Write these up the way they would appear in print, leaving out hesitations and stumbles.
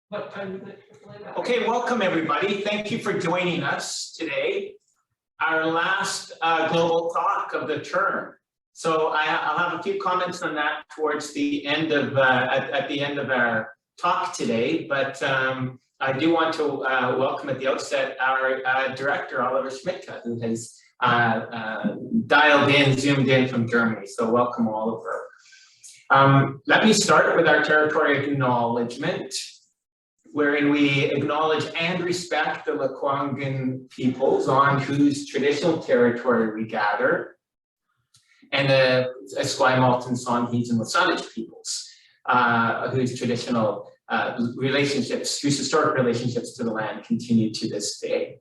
What time is it? Okay, welcome everybody. Thank you for joining us today. Our last global talk of the term. So I'll have a few comments on that towards the end of at the end of our talk today. But I do want to welcome at the outset our director Oliver Schmidtka, who has dialed in, zoomed in from Germany. So welcome, Oliver. Let me start with our territory acknowledgement, wherein we acknowledge and respect the Lekwungen peoples on whose traditional territory we gather, and the Esquimalt and Songhees and Wasanich peoples, whose traditional relationships, whose historic relationships to the land continue to this day.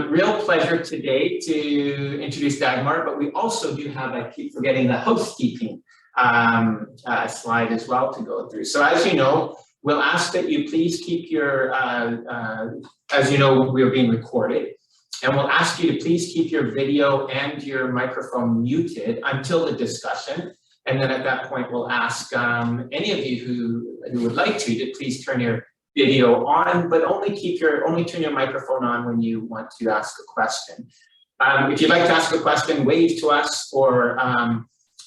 Real pleasure today to introduce Dagmar, but we also do have, I keep forgetting, the housekeeping slide as well to go through. So as you know, we'll ask that you please keep your, as you know, we're being recorded, and we'll ask you to please keep your video and your microphone muted until the discussion. And then at that point, we'll ask any of you who would like to please turn your video on, but only turn your microphone on when you want to ask a question. If you'd like to ask a question, wave to us or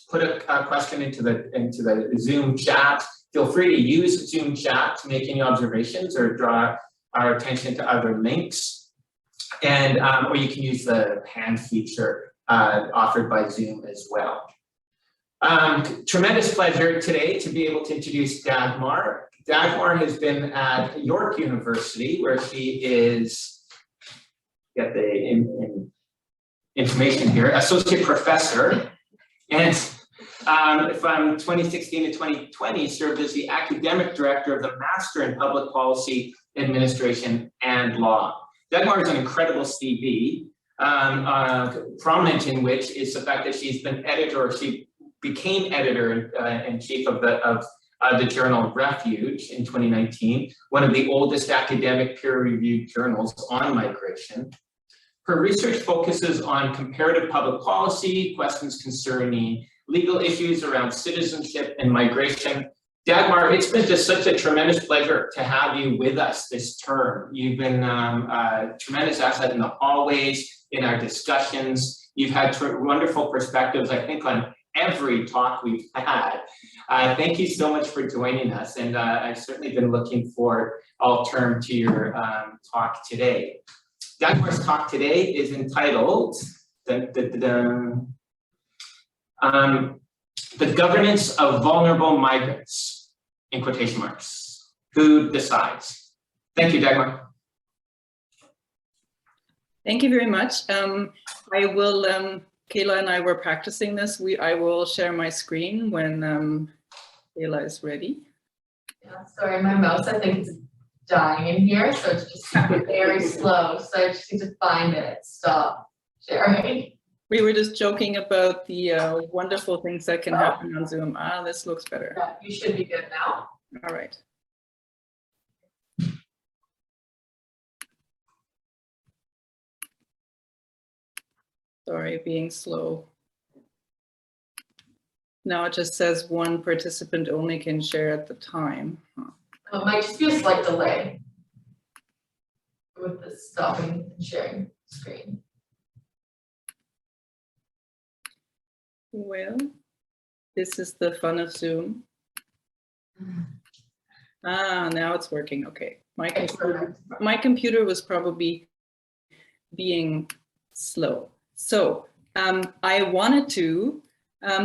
put a question into the Zoom chat. Feel free to use Zoom chat to make any observations or draw our attention to other links. And or you can use the hand feature offered by Zoom as well. Tremendous pleasure today to be able to introduce Dagmar. Dagmar has been at York University, where she is, get the information here, associate professor, and from 2016 to 2020 served as the academic director of the Master in Public Policy Administration and Law. Dagmar is an incredible CV, prominent in which is the fact that she's been editor, or she became editor-in-chief of the journal Refuge in 2019, one of the oldest academic peer-reviewed journals on migration. Her research focuses on comparative public policy, questions concerning legal issues around citizenship and migration. Dagmar, it's been just such a tremendous pleasure to have you with us this term. You've been a tremendous asset in the hallways, in our discussions. You've had wonderful perspectives, I think, on every talk we've had. Thank you so much for joining us, and I've certainly been looking forward all term to your talk today. Dagmar's talk today is entitled The Governance of Vulnerable Migrants, in quotation marks. Who decides? Thank you, Dagmar. Thank you very much. I will, Kayla and I were practicing this. I will share my screen when Kayla is ready. Yeah, sorry, my mouse, I think, is dying in here, so it's just very slow. So I just need to find it. Stop sharing. We were just joking about the wonderful things that can happen on Zoom. Ah, this looks better. Yeah, you should be good now. All right. Sorry, being slow. Now it just says one participant only can share at the time. Huh. It might just be a slight delay with the stopping and sharing screen. Well, this is the fun of Zoom. Ah, now it's working. Okay. My computer was probably being slow. So I wanted to,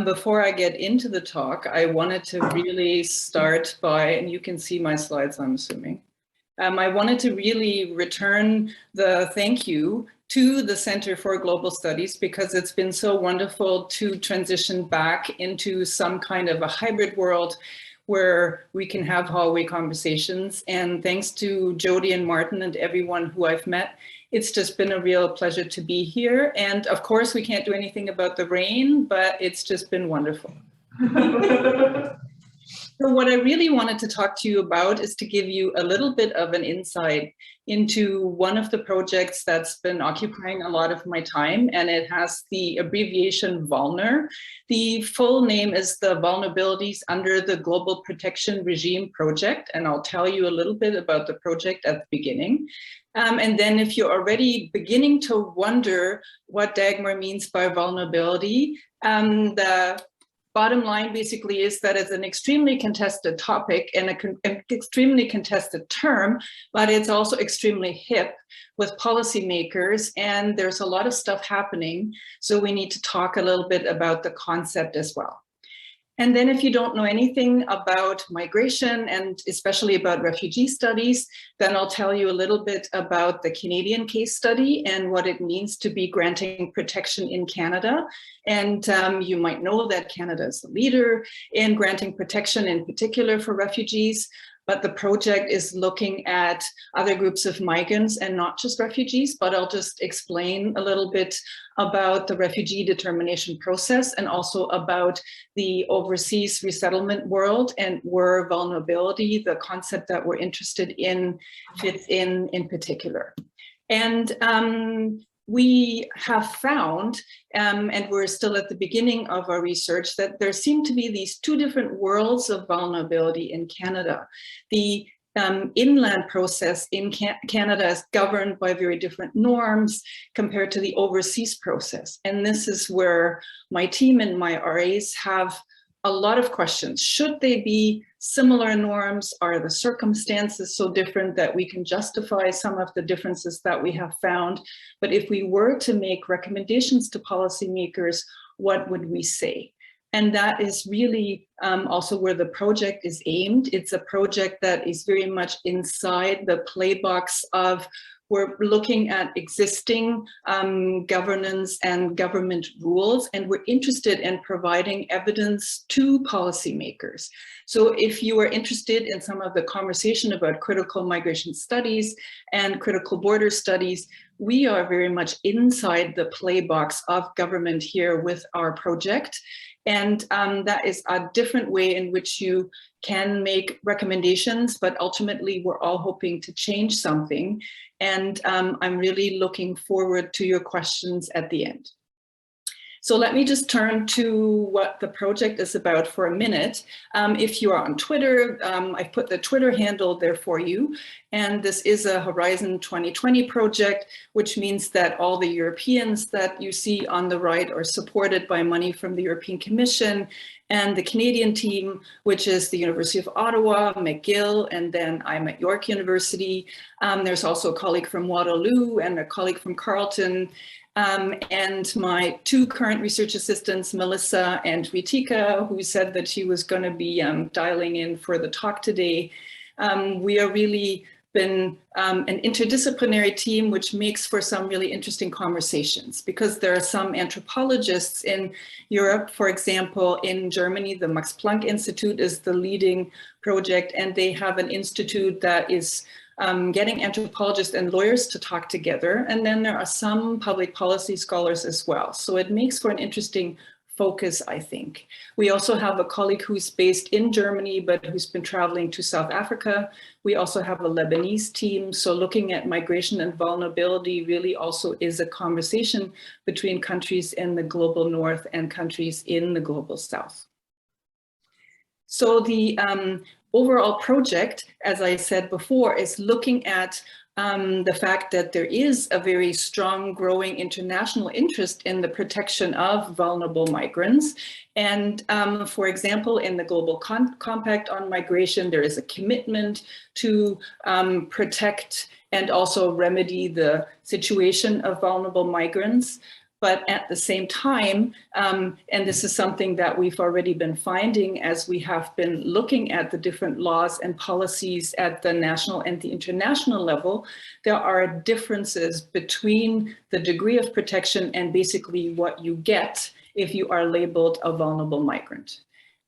before I get into the talk, I wanted to really start by, and you can see my slides, I'm assuming. I wanted to really return the thank you to the Center for Global Studies, because it's been so wonderful to transition back into some kind of a hybrid world where we can have hallway conversations. And thanks to Jody and Martin and everyone who I've met, it's just been a real pleasure to be here. And of course, we can't do anything about the rain, but it's just been wonderful. So what I really wanted to talk to you about is to give you a little bit of an insight into one of the projects that's been occupying a lot of my time, and it has the abbreviation VULNER. The full name is the Vulnerabilities Under the Global Protection Regime Project, and I'll tell you a little bit about the project at the beginning. And then if you're already beginning to wonder what Dagmar means by vulnerability, the bottom line basically is that it's an extremely contested topic and an extremely contested term, but it's also extremely hip with policymakers, and there's a lot of stuff happening. So we need to talk a little bit about the concept as well. And then if you don't know anything about migration and especially about refugee studies, then I'll tell you a little bit about the Canadian case study and what it means to be granting protection in Canada. And you might know that Canada is the leader in granting protection, in particular for refugees. But the project is looking at other groups of migrants and not just refugees, but I'll just explain a little bit about the refugee determination process and also about the overseas resettlement world and where vulnerability, the concept that we're interested in, fits in particular. And we have found, and we're still at the beginning of our research, that there seem to be these two different worlds of vulnerability in Canada. The inland process in Canada is governed by very different norms compared to the overseas process. And this is where my team and my RAs have a lot of questions. Should they be similar norms? Are the circumstances so different that we can justify some of the differences that we have found? But if we were to make recommendations to policymakers, what would we say? And that is really also where the project is aimed. It's a project that is very much inside the playbox of, we're looking at existing governance and government rules, and we're interested in providing evidence to policymakers. So if you are interested in some of the conversation about critical migration studies and critical border studies, we are very much inside the playbox of government here with our project. And that is a different way in which you can make recommendations, but ultimately we're all hoping to change something. And I'm really looking forward to your questions at the end. So let me just turn to what the project is about for a minute. If you are on Twitter, I've put the Twitter handle there for you. And this is a Horizon 2020 project, which means that all the Europeans that you see on the right are supported by money from the European Commission, and the Canadian team, which is the University of Ottawa, McGill, and then I'm at York University. There's also a colleague from Waterloo and a colleague from Carleton. And my two current research assistants, Melissa and Ritika, who said that she was going to be dialing in for the talk today. We are really been an interdisciplinary team, which makes for some really interesting conversations, because there are some anthropologists in Europe. For example, in Germany, the Max Planck Institute is the leading project, and they have an institute that is getting anthropologists and lawyers to talk together. And then there are some public policy scholars as well. So it makes for an interesting focus, I think. We also have a colleague who's based in Germany, but who's been traveling to South Africa. We also have a Lebanese team. So looking at migration and vulnerability really also is a conversation between countries in the global north and countries in the global south. So the overall project, as I said before, is looking at the fact that there is a very strong growing international interest in the protection of vulnerable migrants. And for example, in the Global Compact on Migration, there is a commitment to protect and also remedy the situation of vulnerable migrants. But at the same time, and this is something that we've already been finding as we have been looking at the different laws and policies at the national and the international level, there are differences between the degree of protection and basically what you get if you are labeled a vulnerable migrant.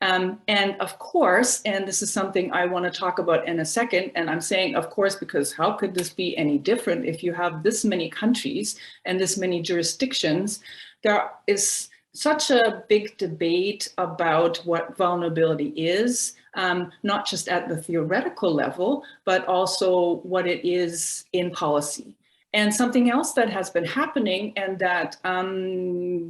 And of course, and this is something I want to talk about in a second, and I'm saying of course because how could this be any different if you have this many countries and this many jurisdictions? There is such a big debate about what vulnerability is, not just at the theoretical level, but also what it is in policy. And something else that has been happening and that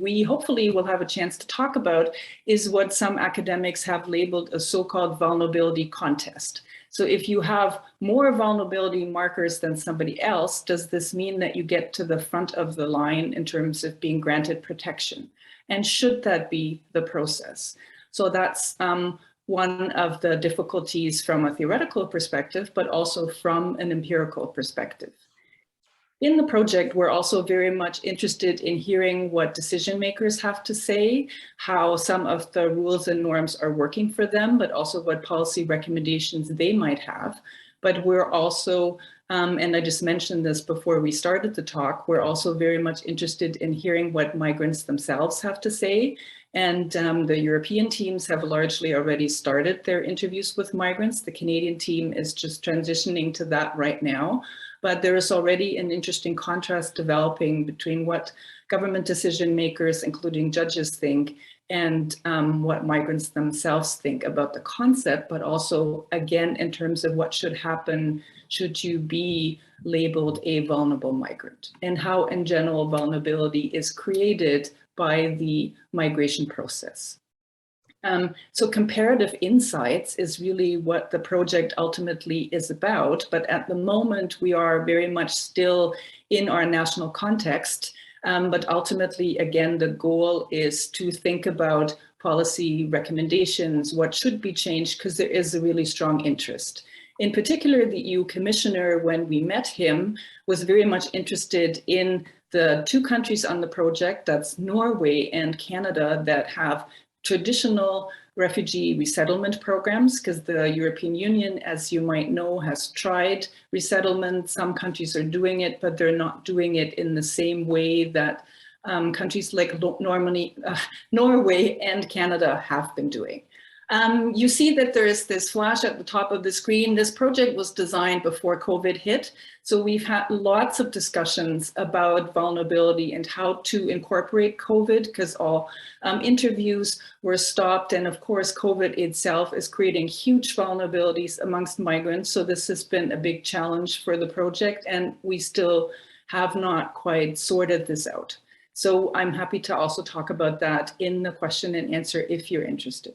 we hopefully will have a chance to talk about is what some academics have labeled a so-called vulnerability contest. So if you have more vulnerability markers than somebody else, does this mean that you get to the front of the line in terms of being granted protection? And should that be the process? So that's one of the difficulties from a theoretical perspective, but also from an empirical perspective. In the project, we're also very much interested in hearing what decision makers have to say, how some of the rules and norms are working for them, but also what policy recommendations they might have. But we're also, and I just mentioned this before we started the talk, we're also very much interested in hearing what migrants themselves have to say. And the European teams have largely already started their interviews with migrants. The Canadian team is just transitioning to that right now. But there is already an interesting contrast developing between what government decision makers, including judges, think and what migrants themselves think about the concept, but also, again, in terms of what should happen should you be labeled a vulnerable migrant, and how, in general, vulnerability is created by the migration process. So comparative insights is really what the project ultimately is about, but at the moment we are very much still in our national context, but ultimately, again, the goal is to think about policy recommendations, what should be changed, because there is a really strong interest. In particular, the EU Commissioner, when we met him, was very much interested in the two countries on the project, that's Norway and Canada, that have traditional refugee resettlement programs, because the European Union, as you might know, has tried resettlement. Some countries are doing it, but they're not doing it in the same way that countries like Norway and Canada have been doing. You see that there is this flash at the top of the screen. This project was designed before COVID hit. So we've had lots of discussions about vulnerability and how to incorporate COVID, because all interviews were stopped. And of course, COVID itself is creating huge vulnerabilities amongst migrants. So this has been a big challenge for the project, and we still have not quite sorted this out. So I'm happy to also talk about that in the question and answer if you're interested.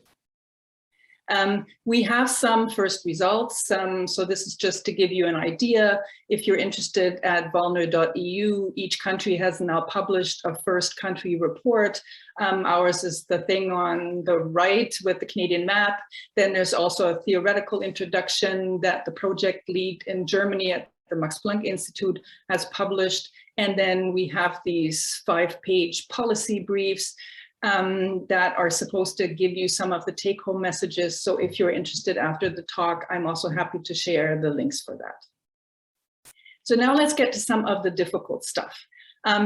We have some first results. So this is just to give you an idea. If you're interested at vulner.eu, each country has now published a first country report. Ours is the thing on the right with the Canadian map. Then there's also a theoretical introduction that the project lead in Germany at the Max Planck Institute has published. And then we have these 5-page policy briefs that are supposed to give you some of the take-home messages. So if you're interested after the talk, I'm also happy to share the links for that. So now let's get to some of the difficult stuff.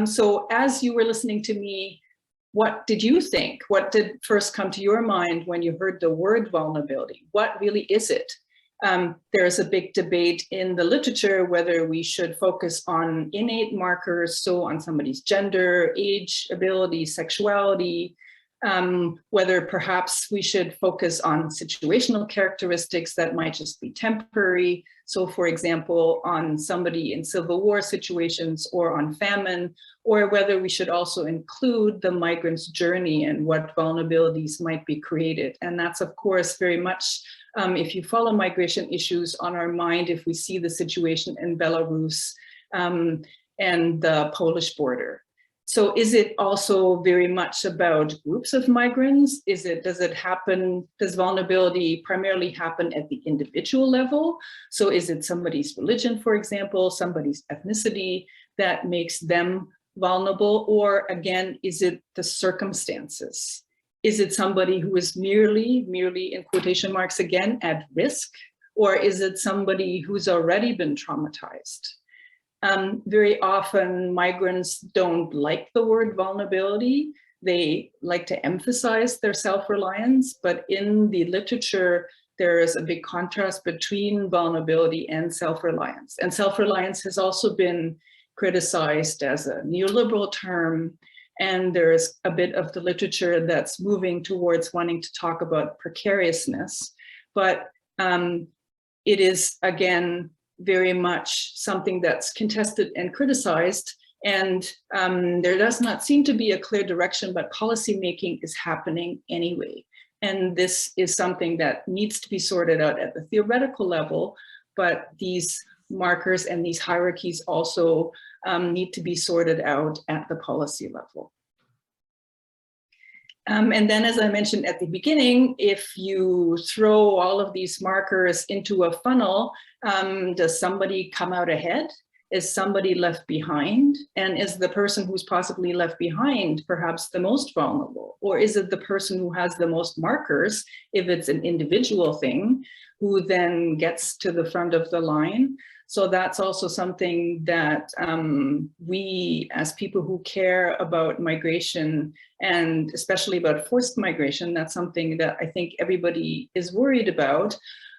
So as you were listening to me, what did you think? What did first come to your mind when you heard the word vulnerability? What really is it? There's a big debate in the literature whether we should focus on innate markers, so on somebody's gender, age, ability, sexuality, whether perhaps we should focus on situational characteristics that might just be temporary. So for example, on somebody in civil war situations or on famine, or whether we should also include the migrant's journey and what vulnerabilities might be created. And that's of course very much if you follow migration issues on our mind, if we see the situation in Belarus and the Polish border. So is it also very much about groups of migrants? Does vulnerability primarily happen at the individual level? So is it somebody's religion, for example, somebody's ethnicity that makes them vulnerable? Or again, is it the circumstances? Is it somebody who is merely in quotation marks again, at risk? Or is it somebody who's already been traumatized? Very often migrants don't like the word vulnerability. They like to emphasize their self-reliance, but in the literature, there is a big contrast between vulnerability and self-reliance. And self-reliance has also been criticized as a neoliberal term. And there's a bit of the literature that's moving towards wanting to talk about precariousness. But it is, again, very much something that's contested and criticized. And there does not seem to be a clear direction, but policymaking is happening anyway. And this is something that needs to be sorted out at the theoretical level, but these markers and these hierarchies also need to be sorted out at the policy level. And then, as I mentioned at the beginning, if you throw all of these markers into a funnel, does somebody come out ahead? Is somebody left behind? And is the person who's possibly left behind perhaps the most vulnerable? Or is it the person who has the most markers, if it's an individual thing, who then gets to the front of the line? So that's also something that we, as people who care about migration, and especially about forced migration, that's something that I think everybody is worried about,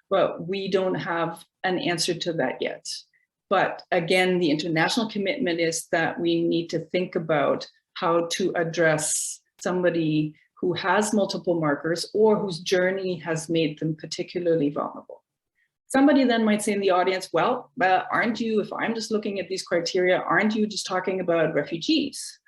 but we don't have an answer to that yet. But again, the international commitment is that we need to think about how to address somebody who has multiple markers or whose journey has made them particularly vulnerable. Somebody then might say in the audience, well, aren't you, if I'm just looking at these criteria, aren't you just talking about refugees?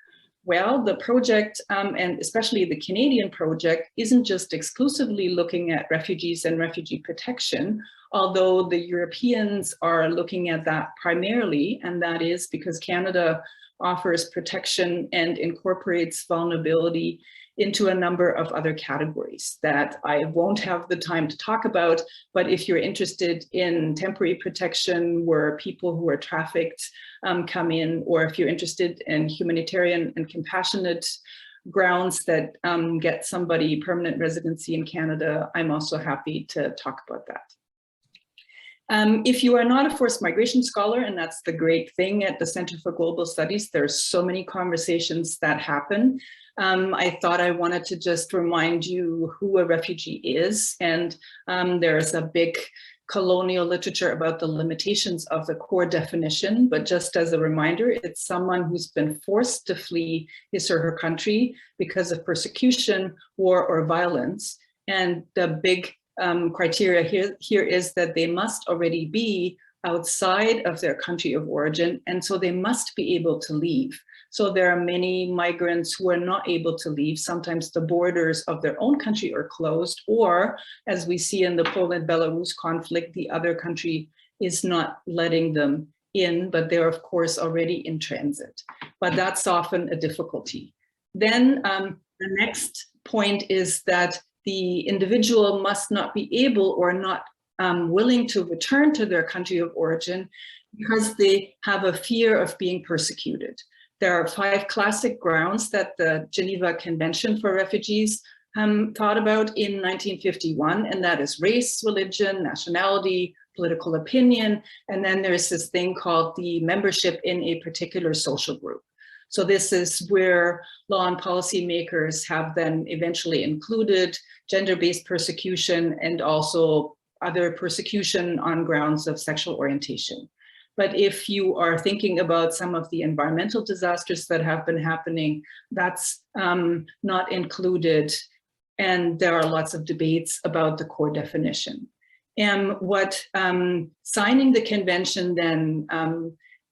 Well, the project, and especially the Canadian project, isn't just exclusively looking at refugees and refugee protection, although the Europeans are looking at that primarily, and that is because Canada offers protection and incorporates vulnerability into a number of other categories that I won't have the time to talk about, but if you're interested in temporary protection where people who are trafficked come in, or if you're interested in humanitarian and compassionate grounds that get somebody permanent residency in Canada, I'm also happy to talk about that. If you are not a forced migration scholar, and that's the great thing at the Center for Global Studies, there's so many conversations that happen. I thought I wanted to just remind you who a refugee is, and there's a big colonial literature about the limitations of the core definition, but just as a reminder, it's someone who's been forced to flee his or her country because of persecution, war, or violence. And the big criteria here is that they must already be outside of their country of origin, and so they must be able to leave. So there are many migrants who are not able to leave. Sometimes the borders of their own country are closed, or as we see in the Poland-Belarus conflict, the other country is not letting them in, but they're of course already in transit. But that's often a difficulty. Then the next point is that the individual must not be able or not willing to return to their country of origin because they have a fear of being persecuted. There are 5 classic grounds that the Geneva Convention for Refugees thought about in 1951, and that is race, religion, nationality, political opinion, and then there's this thing called the membership in a particular social group. So this is where law and policy makers have then eventually included gender-based persecution and also other persecution on grounds of sexual orientation. But if you are thinking about some of the environmental disasters that have been happening, that's not included. And there are lots of debates about the core definition. And what signing the convention then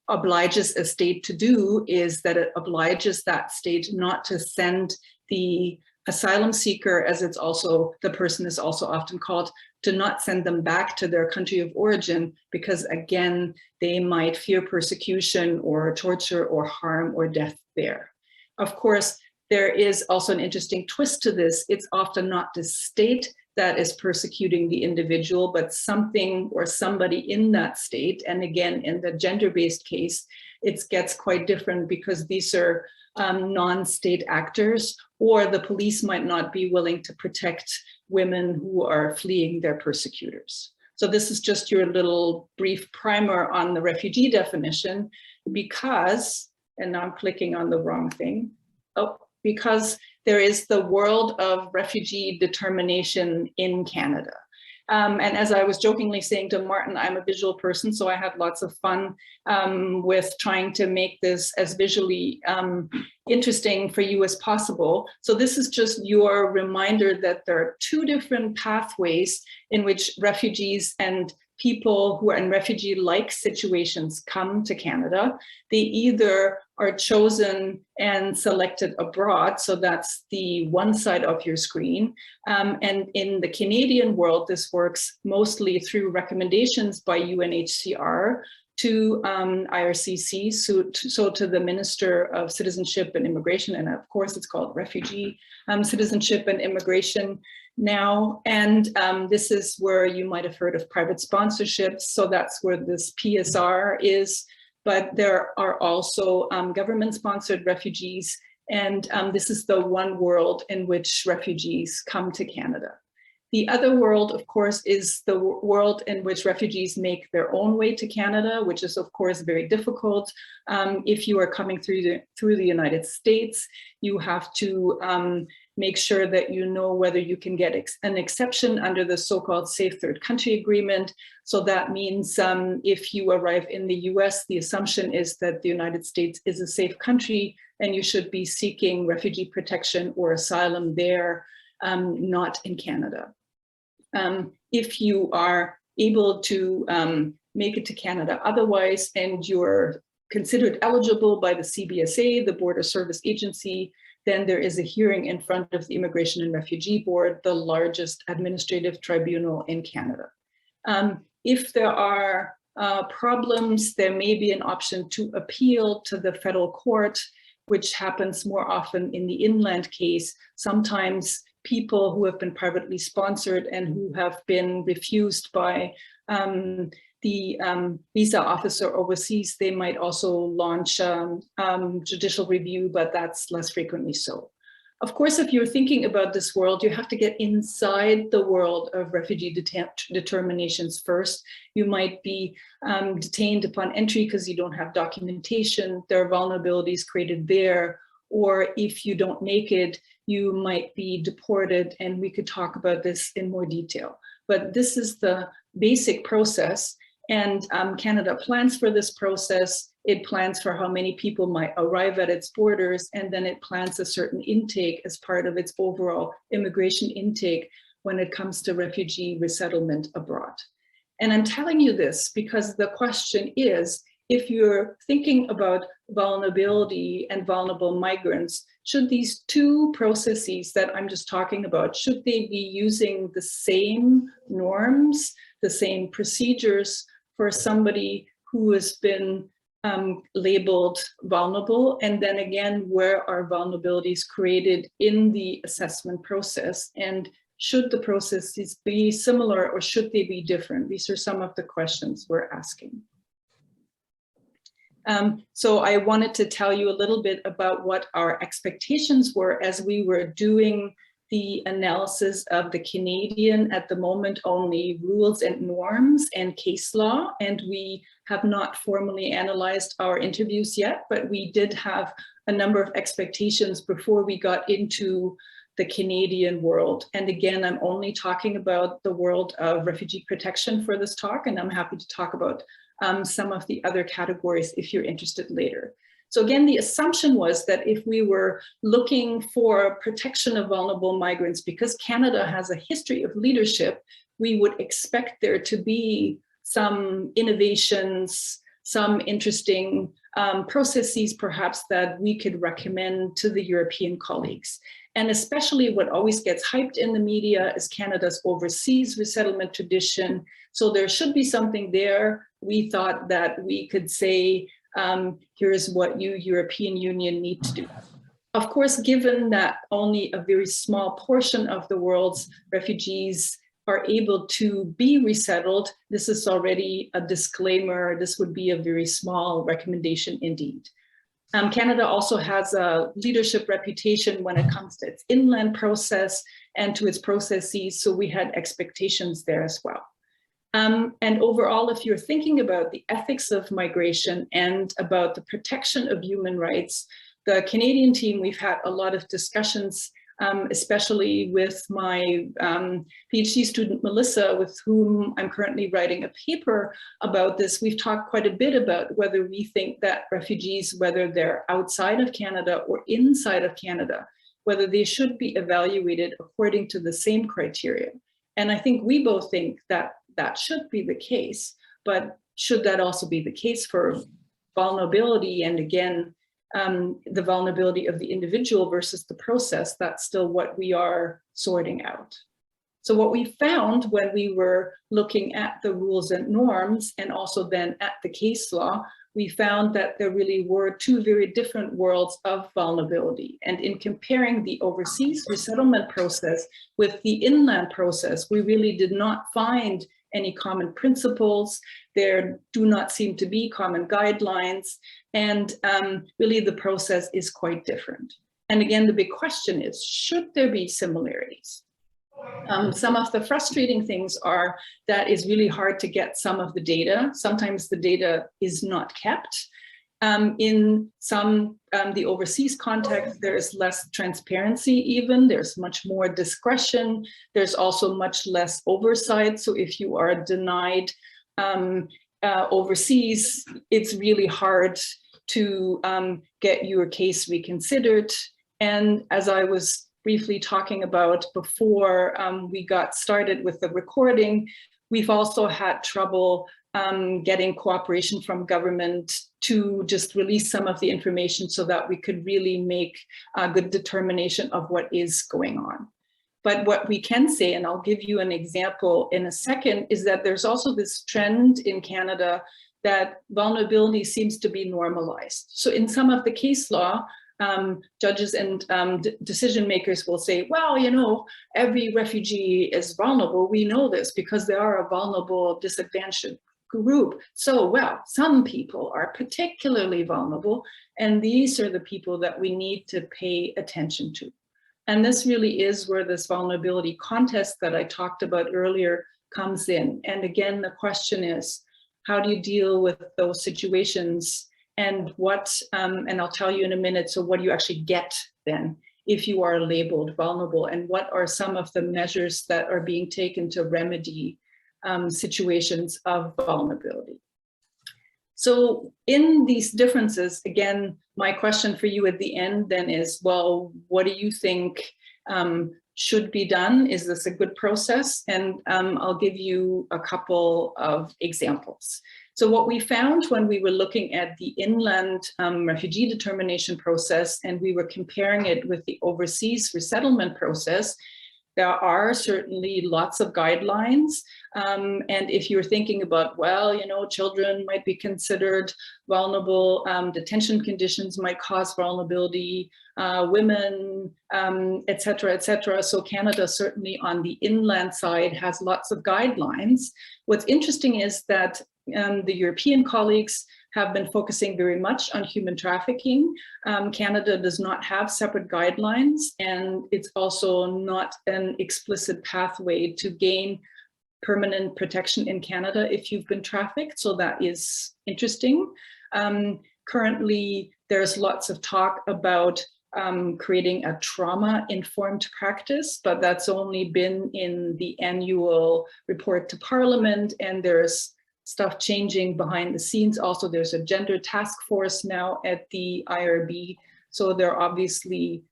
obliges a state to do is that it obliges that state not to send the asylum seeker, as it's also, the person is also often called, to not send them back to their country of origin, because again, they might fear persecution or torture or harm or death there. Of course, there is also an interesting twist to this. It's often not the state that is persecuting the individual, but something or somebody in that state. And again, in the gender-based case, it gets quite different because these are non-state actors, or the police might not be willing to protect women who are fleeing their persecutors. So this is just your little brief primer on the refugee definition, because, and now I'm clicking on the wrong thing. Oh, because there is the world of refugee determination in Canada. And as I was jokingly saying to Martin, I'm a visual person, so I had lots of fun with trying to make this as visually interesting for you as possible. So this is just your reminder that there are two different pathways in which refugees and people who are in refugee-like situations come to Canada. They either are chosen and selected abroad, so that's the one side of your screen. And in the Canadian world, this works mostly through recommendations by UNHCR to IRCC, so to the Minister of Citizenship and Immigration, and of course it's called Refugee Citizenship and Immigration now. And this is where you might have heard of private sponsorships, so that's where this PSR is, but there are also government-sponsored refugees, and this is the one world in which refugees come to Canada. The other world, of course, is the world in which refugees make their own way to Canada, which is, of course, very difficult. If you are coming through the United States, you have to make sure that you know whether you can get an exception under the so-called Safe Third Country Agreement. So that means if you arrive in the US, the assumption is that the United States is a safe country and you should be seeking refugee protection or asylum there, not in Canada. If you are able to make it to Canada otherwise and you're considered eligible by the CBSA, the Border Service Agency, then there is a hearing in front of the Immigration and Refugee Board, the largest administrative tribunal in Canada. If there are problems, there may be an option to appeal to the federal court, which happens more often in the inland case. Sometimes people who have been privately sponsored and who have been refused by the visa officer overseas, they might also launch judicial review, but that's less frequently so. Of course, if you're thinking about this world, you have to get inside the world of refugee determinations first. You might be detained upon entry because you don't have documentation. There are vulnerabilities created there. Or if you don't make it, you might be deported, and we could talk about this in more detail. But this is the basic process, and Canada plans for this process. It plans for how many people might arrive at its borders, and then it plans a certain intake as part of its overall immigration intake when it comes to refugee resettlement abroad. And I'm telling you this because the question is, if you're thinking about vulnerability and vulnerable migrants, should these two processes that I'm just talking about, should they be using the same norms, the same procedures for somebody who has been labeled vulnerable? And then again, where are vulnerabilities created in the assessment process? And should the processes be similar or should they be different? These are some of the questions we're asking. So I wanted to tell you a little bit about what our expectations were as we were doing the analysis of the Canadian, at the moment, only rules and norms and case law. And we have not formally analyzed our interviews yet, but we did have a number of expectations before we got into the Canadian world. And again, I'm only talking about the world of refugee protection for this talk, and I'm happy to talk about some of the other categories if you're interested later. So again, the assumption was that if we were looking for protection of vulnerable migrants, because Canada has a history of leadership, we would expect there to be some innovations, some interesting processes perhaps that we could recommend to the European colleagues. And especially what always gets hyped in the media is Canada's overseas resettlement tradition. So there should be something there. We thought that we could say, here's what you, European Union, need to do. Of course, given that only a very small portion of the world's refugees are able to be resettled, this is already a disclaimer. This would be a very small recommendation indeed. Canada also has a leadership reputation when it comes to its inland process and to its processes, so we had expectations there as well. And overall, if you're thinking about the ethics of migration and about the protection of human rights, the Canadian team, we've had a lot of discussions especially with my PhD student, Melissa, with whom I'm currently writing a paper about this. We've talked quite a bit about whether we think that refugees, whether they're outside of Canada or inside of Canada, whether they should be evaluated according to the same criteria. And I think we both think that that should be the case, but should that also be the case for vulnerability? And again, the vulnerability of the individual versus the process, that's still what we are sorting out. So what we found when we were looking at the rules and norms and also then at the case law, we found that there really were two very different worlds of vulnerability. And in comparing the overseas resettlement process with the inland process, we really did not find any common principles. There do not seem to be common guidelines. And really the process is quite different. And again, the big question is, should there be similarities? Some of the frustrating things are that it's really hard to get some of the data. Sometimes the data is not kept. In some, the overseas context, there is less transparency even, there's much more discretion, there's also much less oversight. So if you are denied overseas, it's really hard to get your case reconsidered. And as I was briefly talking about before we got started with the recording, we've also had trouble getting cooperation from government to just release some of the information so that we could really make a good determination of what is going on. But what we can say, and I'll give you an example in a second, is that there's also this trend in Canada that vulnerability seems to be normalized. So in some of the case law, judges and decision makers will say, well, you know, every refugee is vulnerable. We know this because they are a vulnerable, disadvantaged group. So, well, some people are particularly vulnerable, and these are the people that we need to pay attention to. And this really is where this vulnerability contest that I talked about earlier comes in. And again, the question is, how do you deal with those situations? And what, and I'll tell you in a minute, so what do you actually get then if you are labeled vulnerable? And what are some of the measures that are being taken to remedy situations of vulnerability? So in these differences, again, my question for you at the end then is, well, what do you think should be done? Is this a good process? And I'll give you a couple of examples. So what we found when we were looking at the inland refugee determination process and we were comparing it with the overseas resettlement process, there are certainly lots of guidelines. And if you're thinking about, well, you know, children might be considered vulnerable, detention conditions might cause vulnerability, women, et cetera, et cetera. So Canada certainly on the inland side has lots of guidelines. What's interesting is that the European colleagues have been focusing very much on human trafficking. Canada does not have separate guidelines, and it's also not an explicit pathway to gain permanent protection in Canada if you've been trafficked. So that is interesting. Currently, there's lots of talk about creating a trauma-informed practice, but that's only been in the annual report to Parliament, and there's stuff changing behind the scenes. Also, there's a gender task force now at the IRB. So there obviously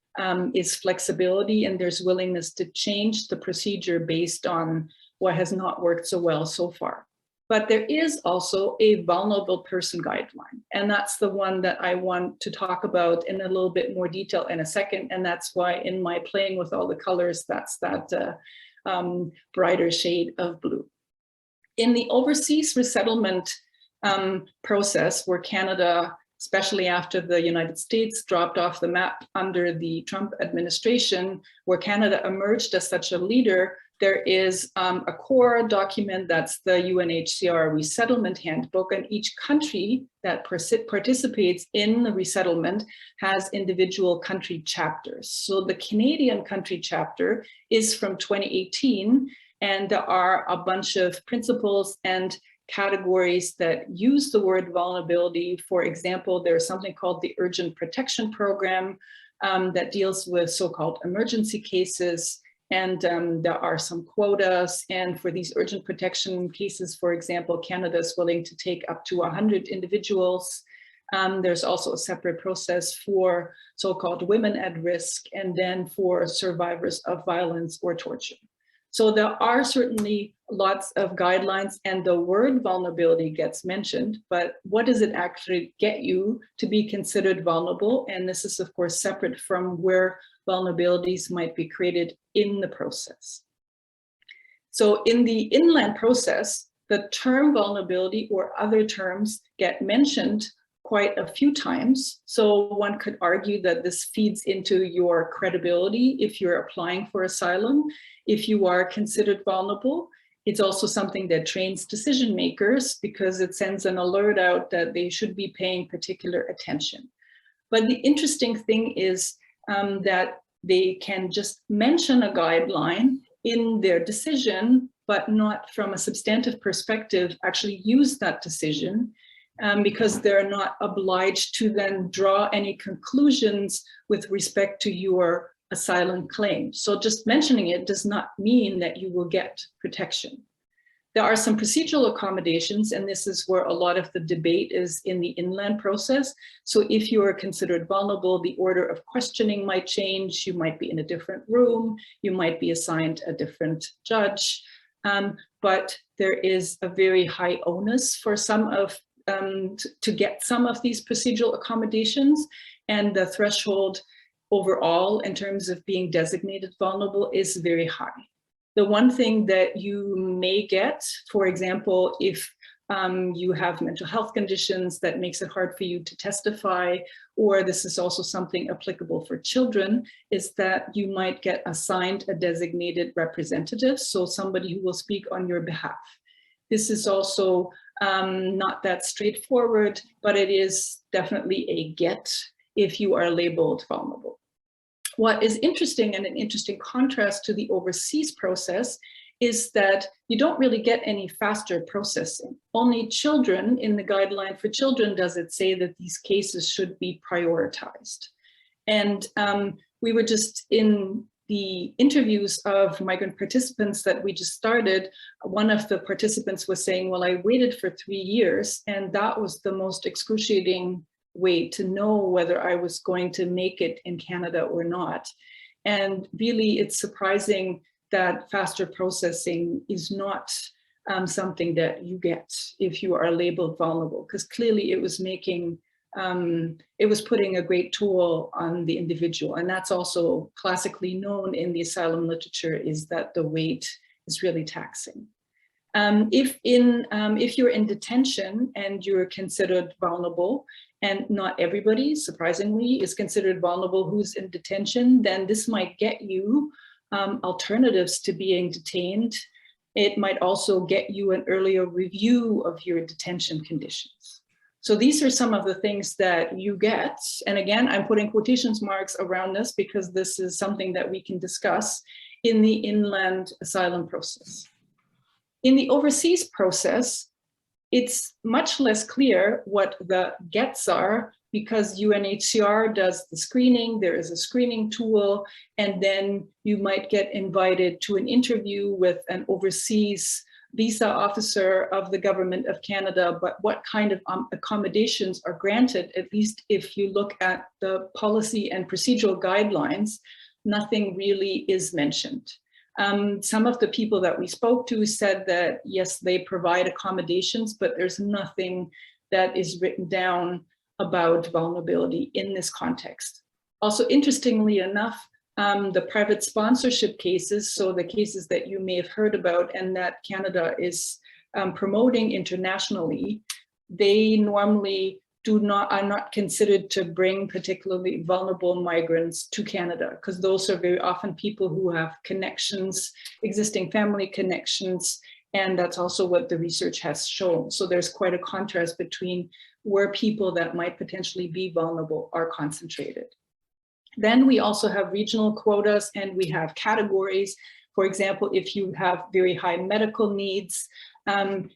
is flexibility and there's willingness to change the procedure based on what has not worked so well so far. But there is also a vulnerable person guideline. And that's the one that I want to talk about in a little bit more detail in a second. And that's why in my playing with all the colors, that's that brighter shade of blue. In the overseas resettlement process, where Canada, especially after the United States dropped off the map under the Trump administration, where Canada emerged as such a leader, there is a core document that's the UNHCR Resettlement Handbook, and each country that participates in the resettlement has individual country chapters. So the Canadian country chapter is from 2018, and there are a bunch of principles and categories that use the word vulnerability. For example, there's something called the Urgent Protection Program, that deals with so-called emergency cases. And there are some quotas. And for these urgent protection cases, for example, Canada is willing to take up to 100 individuals. There's also a separate process for so-called women at risk, and then for survivors of violence or torture. So there are certainly lots of guidelines, and the word vulnerability gets mentioned, but what does it actually get you to be considered vulnerable? And this is, of course, separate from where vulnerabilities might be created in the process. So in the inland process, the term vulnerability or other terms get mentioned quite a few times. So one could argue that this feeds into your credibility if you're applying for asylum, if you are considered vulnerable. It's also something that trains decision makers because it sends an alert out that they should be paying particular attention. But the interesting thing is that they can just mention a guideline in their decision, but not from a substantive perspective actually use that decision, because they're not obliged to then draw any conclusions with respect to your asylum claim. So just mentioning it does not mean that you will get protection. There are some procedural accommodations, and this is where a lot of the debate is in the inland process. So if you are considered vulnerable, the order of questioning might change. You might be in a different room. You might be assigned a different judge. But there is a very high onus for some of to get some of these procedural accommodations, and the threshold overall in terms of being designated vulnerable is very high. The one thing that you may get, for example, if you have mental health conditions that makes it hard for you to testify, or this is also something applicable for children, is that you might get assigned a designated representative, so somebody who will speak on your behalf. This is also not that straightforward, but it is definitely a get if you are labeled vulnerable. What is interesting, and an interesting contrast to the overseas process, is that you don't really get any faster processing. Only children, in the guideline for children, does it say that these cases should be prioritized. And we were just in the interviews of migrant participants that we just started, one of the participants was saying, well, I waited for 3 years, and that was the most excruciating way to know whether I was going to make it in Canada or not. And really, it's surprising that faster processing is not something that you get if you are labeled vulnerable, because clearly it was making, it was putting a great toll on the individual. And that's also classically known in the asylum literature, is that the wait is really taxing. If you're in detention and you're considered vulnerable, and not everybody, surprisingly, is considered vulnerable who's in detention, then this might get you alternatives to being detained. It might also get you an earlier review of your detention conditions. So these are some of the things that you get. And again, I'm putting quotations marks around this because this is something that we can discuss in the inland asylum process. In the overseas process, it's much less clear what the gets are, because UNHCR does the screening, there is a screening tool, and then you might get invited to an interview with an overseas visa officer of the government of Canada. But what kind of accommodations are granted, at least if you look at the policy and procedural guidelines, nothing really is mentioned. Some of the people that we spoke to said that, yes, they provide accommodations, but there's nothing that is written down about vulnerability in this context. Also, interestingly enough, the private sponsorship cases, so the cases that you may have heard about and that Canada is promoting internationally, they normally are not considered to bring particularly vulnerable migrants to Canada, because those are very often people who have connections, existing family connections, and that's also what the research has shown. So there's quite a contrast between where people that might potentially be vulnerable are concentrated. Then we also have regional quotas, and we have categories. For example, if you have very high medical needs,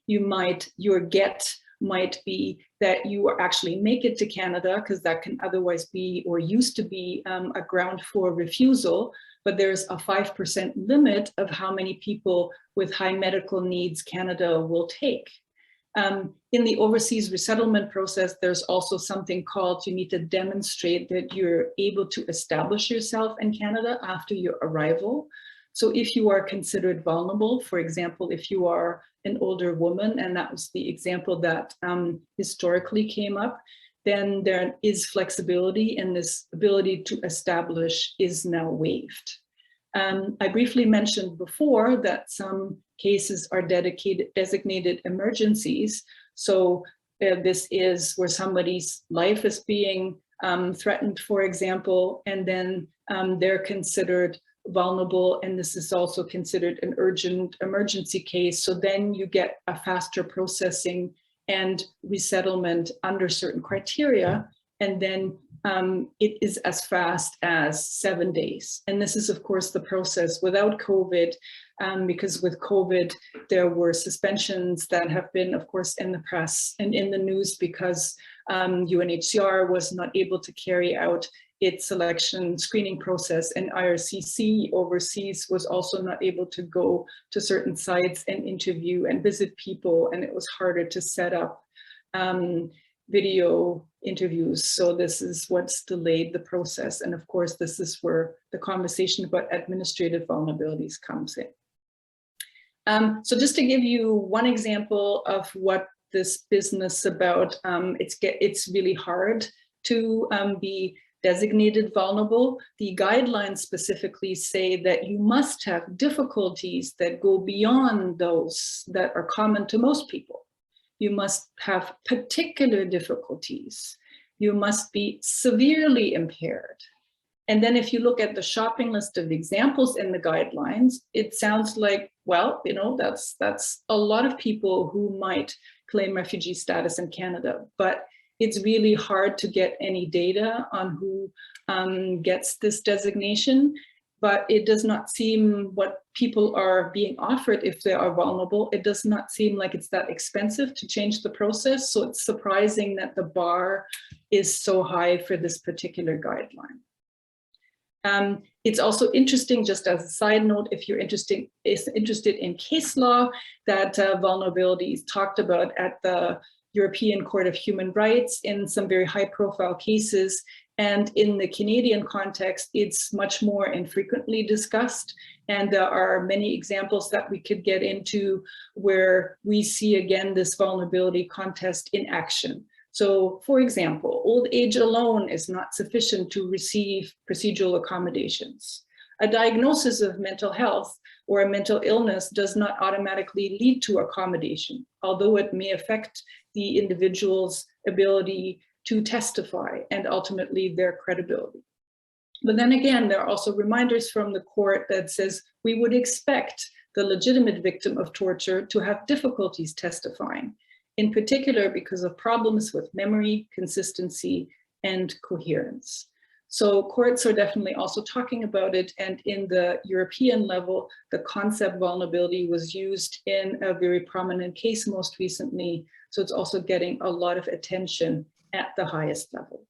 your get might be that you actually make it to Canada, because that can otherwise be, or used to be, a ground for refusal, but there's a 5% limit of how many people with high medical needs Canada will take. In the overseas resettlement process, there's also something called, you need to demonstrate that you're able to establish yourself in Canada after your arrival. So if you are considered vulnerable, for example, if you are an older woman, and that was the example that historically came up, then there is flexibility, and this ability to establish is now waived. I briefly mentioned before that some cases are designated emergencies. So this is where somebody's life is being threatened, for example, and then they're considered vulnerable, and this is also considered an urgent emergency case. So then you get a faster processing and resettlement under certain criteria, and then it is as fast as 7 days. And this is, of course, the process without COVID, because with COVID, there were suspensions that have been, of course, in the press and in the news, because UNHCR was not able to carry out its selection screening process, and IRCC overseas was also not able to go to certain sites and interview and visit people, and it was harder to set up video interviews. So this is what's delayed the process. And of course, this is where the conversation about administrative vulnerabilities comes in. So just to give you one example of what this business about, it's really hard to be designated vulnerable. The guidelines specifically say that you must have difficulties that go beyond those that are common to most people. You must have particular difficulties. You must be severely impaired. And then if you look at the shopping list of examples in the guidelines, it sounds like, well, you know, that's a lot of people who might claim refugee status in Canada, but it's really hard to get any data on who gets this designation. But it does not seem what people are being offered if they are vulnerable. It does not seem like it's that expensive to change the process. So it's surprising that the bar is so high for this particular guideline. It's also interesting, just as a side note, if you're interested in case law, that vulnerability is talked about at the European Court of Human Rights in some very high profile cases. And in the Canadian context, it's much more infrequently discussed. And there are many examples that we could get into where we see, again, this vulnerability contest in action. So, for example, old age alone is not sufficient to receive procedural accommodations. A diagnosis of mental health or a mental illness does not automatically lead to accommodation, although it may affect the individual's ability to testify and ultimately their credibility. But then again, there are also reminders from the court that says we would expect the legitimate victim of torture to have difficulties testifying, in particular because of problems with memory, consistency, and coherence. So courts are definitely also talking about it, and in the European level, the concept vulnerability was used in a very prominent case most recently, so it's also getting a lot of attention at the highest level.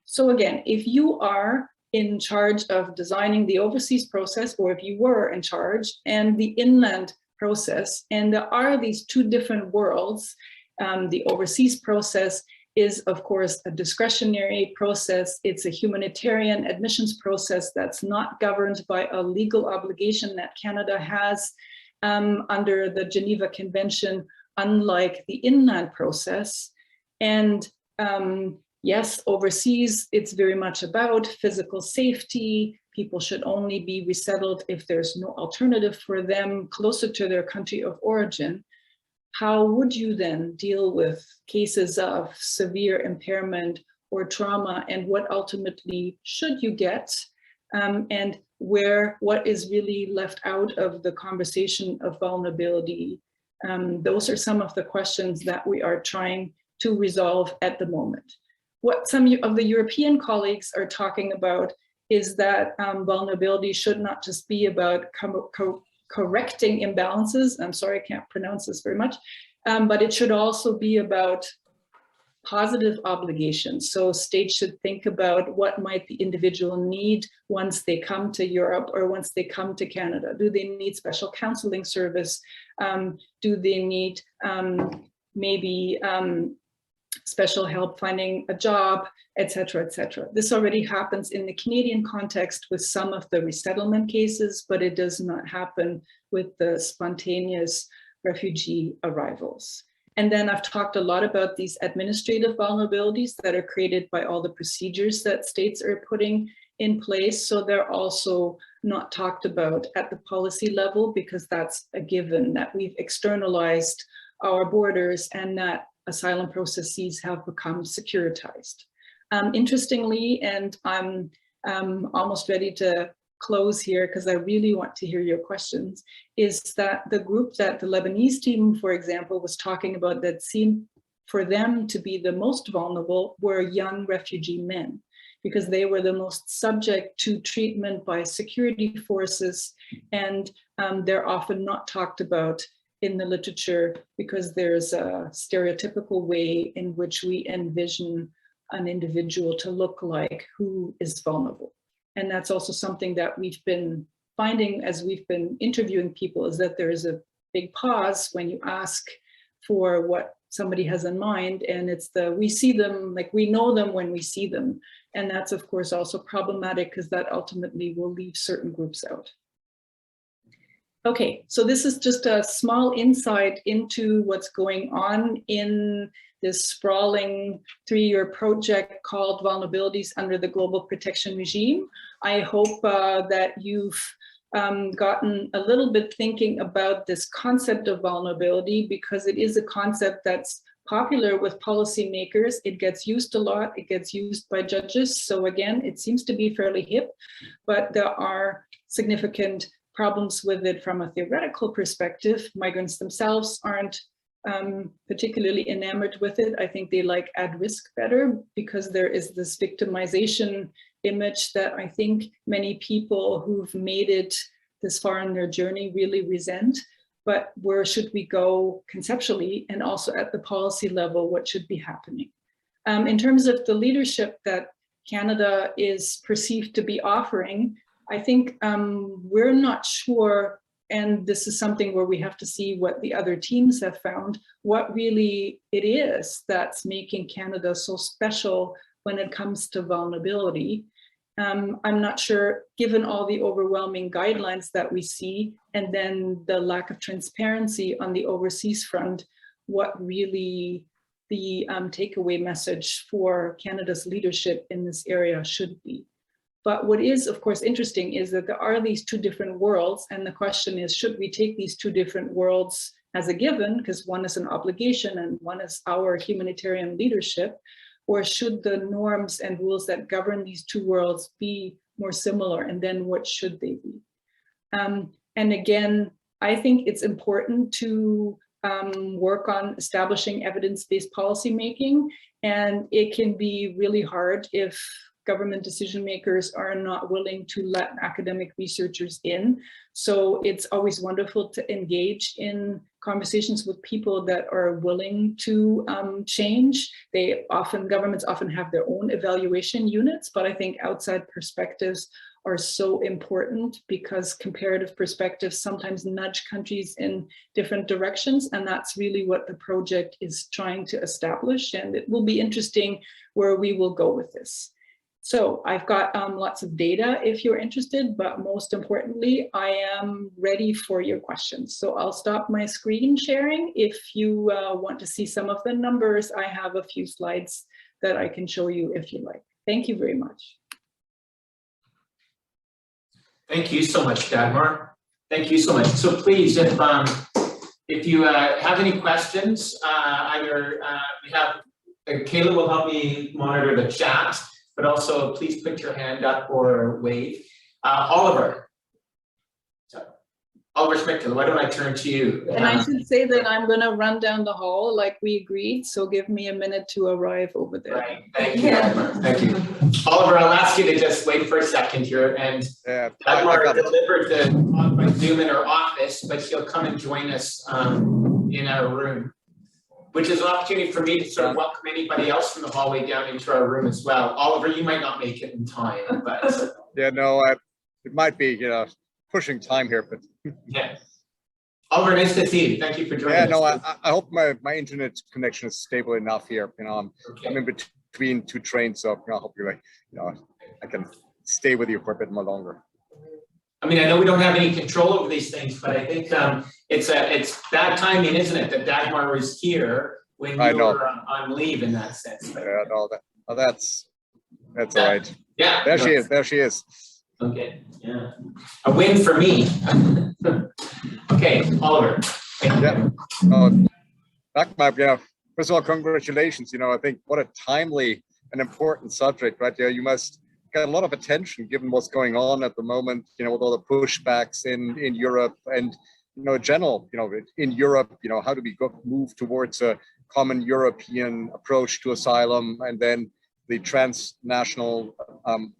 So again, if you are in charge of designing the overseas process, or if you were in charge, and the inland process, and there are these two different worlds, the overseas process is, of course, a discretionary process. It's a humanitarian admissions process that's not governed by a legal obligation that Canada has under the Geneva Convention, unlike the inland process. And yes, overseas, it's very much about physical safety. People should only be resettled if there's no alternative for them closer to their country of origin. How would you then deal with cases of severe impairment or trauma, and what ultimately should you get? And what is really left out of the conversation of vulnerability? Those are some of the questions that we are trying to resolve at the moment. What some of the European colleagues are talking about is that vulnerability should not just be about correcting imbalances. I'm sorry, I can't pronounce this very much. but it should also be about positive obligations. So states should think about what might the individual need once they come to Europe or once they come to Canada. Do they need special counseling service? Do they need maybe special help finding a job, et cetera, et cetera. This already happens in the Canadian context with some of the resettlement cases, but it does not happen with the spontaneous refugee arrivals. And then I've talked a lot about these administrative vulnerabilities that are created by all the procedures that states are putting in place. So they're also not talked about at the policy level, because that's a given that we've externalized our borders and that asylum processes have become securitized. Interestingly, and I'm almost ready to close here because I really want to hear your questions, is that the group that the Lebanese team, for example, was talking about that seemed for them to be the most vulnerable were young refugee men, because they were the most subject to treatment by security forces, and they're often not talked about in the literature because there's a stereotypical way in which we envision an individual to look like who is vulnerable. And that's also something that we've been finding as we've been interviewing people, is that there is a big pause when you ask for what somebody has in mind, and it's we see them, like we know them when we see them. And that's of course also problematic because that ultimately will leave certain groups out. Okay, so this is just a small insight into what's going on in this sprawling 3-year project called Vulnerabilities Under the Global Protection Regime. I hope that you've gotten a little bit thinking about this concept of vulnerability, because it is a concept that's popular with policymakers. It gets used a lot, it gets used by judges. So again, it seems to be fairly hip, but there are significant problems with it from a theoretical perspective. Migrants themselves aren't particularly enamored with it. I think they like at risk better, because there is this victimization image that I think many people who've made it this far in their journey really resent. But where should we go conceptually, and also at the policy level, what should be happening? In terms of the leadership that Canada is perceived to be offering, I think we're not sure, and this is something where we have to see what the other teams have found, what really it is that's making Canada so special when it comes to vulnerability. I'm not sure, given all the overwhelming guidelines that we see, and then the lack of transparency on the overseas front, what really the takeaway message for Canada's leadership in this area should be. But what is, of course, interesting is that there are these two different worlds, and the question is, should we take these two different worlds as a given, because one is an obligation and one is our humanitarian leadership, or should the norms and rules that govern these two worlds be more similar, and then what should they be? And again, I think it's important to work on establishing evidence-based policymaking, and it can be really hard if government decision makers are not willing to let academic researchers in. So it's always wonderful to engage in conversations with people that are willing to change. Governments often have their own evaluation units, but I think outside perspectives are so important, because comparative perspectives sometimes nudge countries in different directions, and that's really what the project is trying to establish. And it will be interesting where we will go with this. So I've got lots of data if you're interested, but most importantly, I am ready for your questions. So I'll stop my screen sharing. If you want to see some of the numbers, I have a few slides that I can show you if you like. Thank you very much. Thank you so much, Dagmar. Thank you so much. So please, if you have any questions, Kayla will help me monitor the chat, but also please put your hand up or wave. Oliver Schmidt, why don't I turn to you? And I should say that I'm going to run down the hall like we agreed, so give me a minute to arrive over there. Right. Thank you, Dagmar. Thank you. Oliver, I'll ask you to just wait for a second here. And Dagmar delivered the talk by Zoom in her office, but she'll come and join us in our room. which is an opportunity for me to sort of welcome anybody else from the hallway down into our room as well. Oliver, you might not make it in time, but Yeah, no, it might be, pushing time here, but yeah. Oliver, nice to see you. Thank you for joining us. no, I hope my internet connection is stable enough here. I'm in between two trains, so hopefully, I can stay with you for a bit more longer. I mean, I know we don't have any control over these things, but I think it's bad timing, isn't it, that Dagmar was here when you were on leave in that sense. But, yeah, no, that's all right. Yeah. There she is. There she is. Okay. Yeah. A win for me. Okay, Oliver. Yeah. Dagmar, first of all, congratulations. I think what a timely and important subject, right? You must get a lot of attention given what's going on at the moment, with all the pushbacks in Europe and, in general, in Europe, how do we move towards a common European approach to asylum, and then the transnational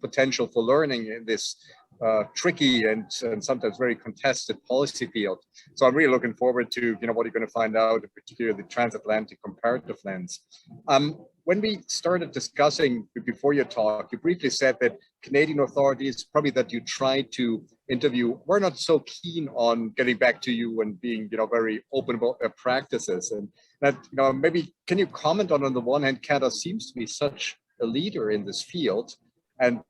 potential for learning in this tricky and sometimes very contested policy field. So I'm really looking forward to, what you're going to find out, in particular the transatlantic comparative lens. When we started discussing before your talk, you briefly said that Canadian authorities, probably that you tried to interview, were not so keen on getting back to you and being, very open about their practices. And that, maybe can you comment on the one hand, Canada seems to be such a leader in this field, and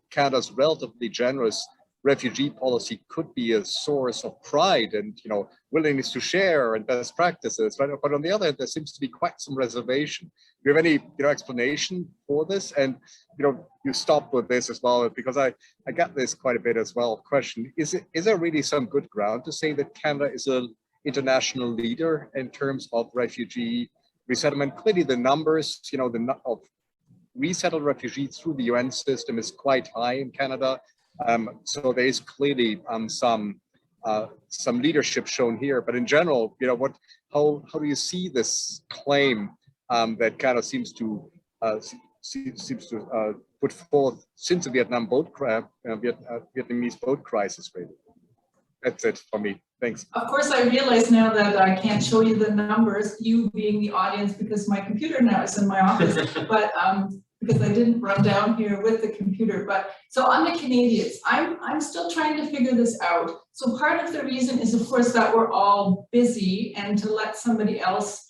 Canada's relatively generous refugee policy could be a source of pride and willingness to share and best practices, right? But on the other hand, there seems to be quite some reservation. Do you have any explanation for this? And you stopped with this as well, because I got this quite a bit as well. Question: is there really some good ground to say that Canada is an international leader in terms of refugee resettlement? Clearly, the numbers, of resettled refugees through the UN system is quite high in Canada. So there is clearly some leadership shown here. But in general, how do you see this claim that Canada seems to put forth since the Vietnamese boat crisis? Really, that's it for me. Thanks. Of course, I realize now that I can't show you the numbers, you being the audience, because my computer now is in my office, but because I didn't run down here with the computer. But so on the Canadians, I'm still trying to figure this out. So part of the reason is, of course, that we're all busy, and to let somebody else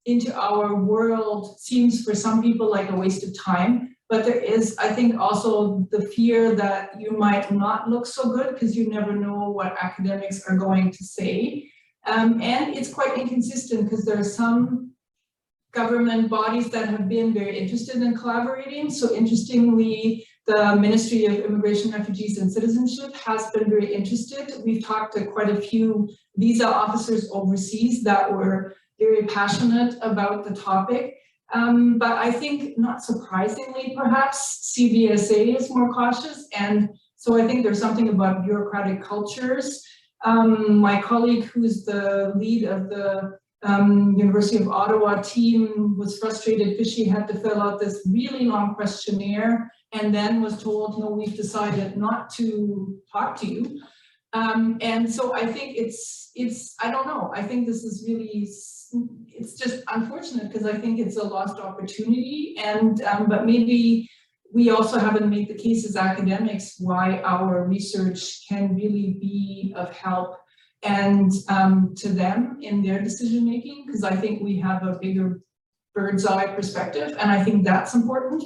into our world seems for some people like a waste of time. But there is, I think, also the fear that you might not look so good because you never know what academics are going to say. And it's quite inconsistent because there are some government bodies that have been very interested in collaborating. So interestingly, the Ministry of Immigration, Refugees and Citizenship has been very interested. We've talked to quite a few visa officers overseas that were very passionate about the topic. But I think, not surprisingly, perhaps CVSA is more cautious. And so I think there's something about bureaucratic cultures. My colleague, who's the lead of the University of Ottawa team, was frustrated because she had to fill out this really long questionnaire and then was told, no, we've decided not to talk to you. And so I think it's I don't know, I think this is really, it's just unfortunate because I think it's a lost opportunity, and but maybe we also haven't made the case as academics why our research can really be of help and to them in their decision making, because I think we have a bigger bird's eye perspective, and I think that's important.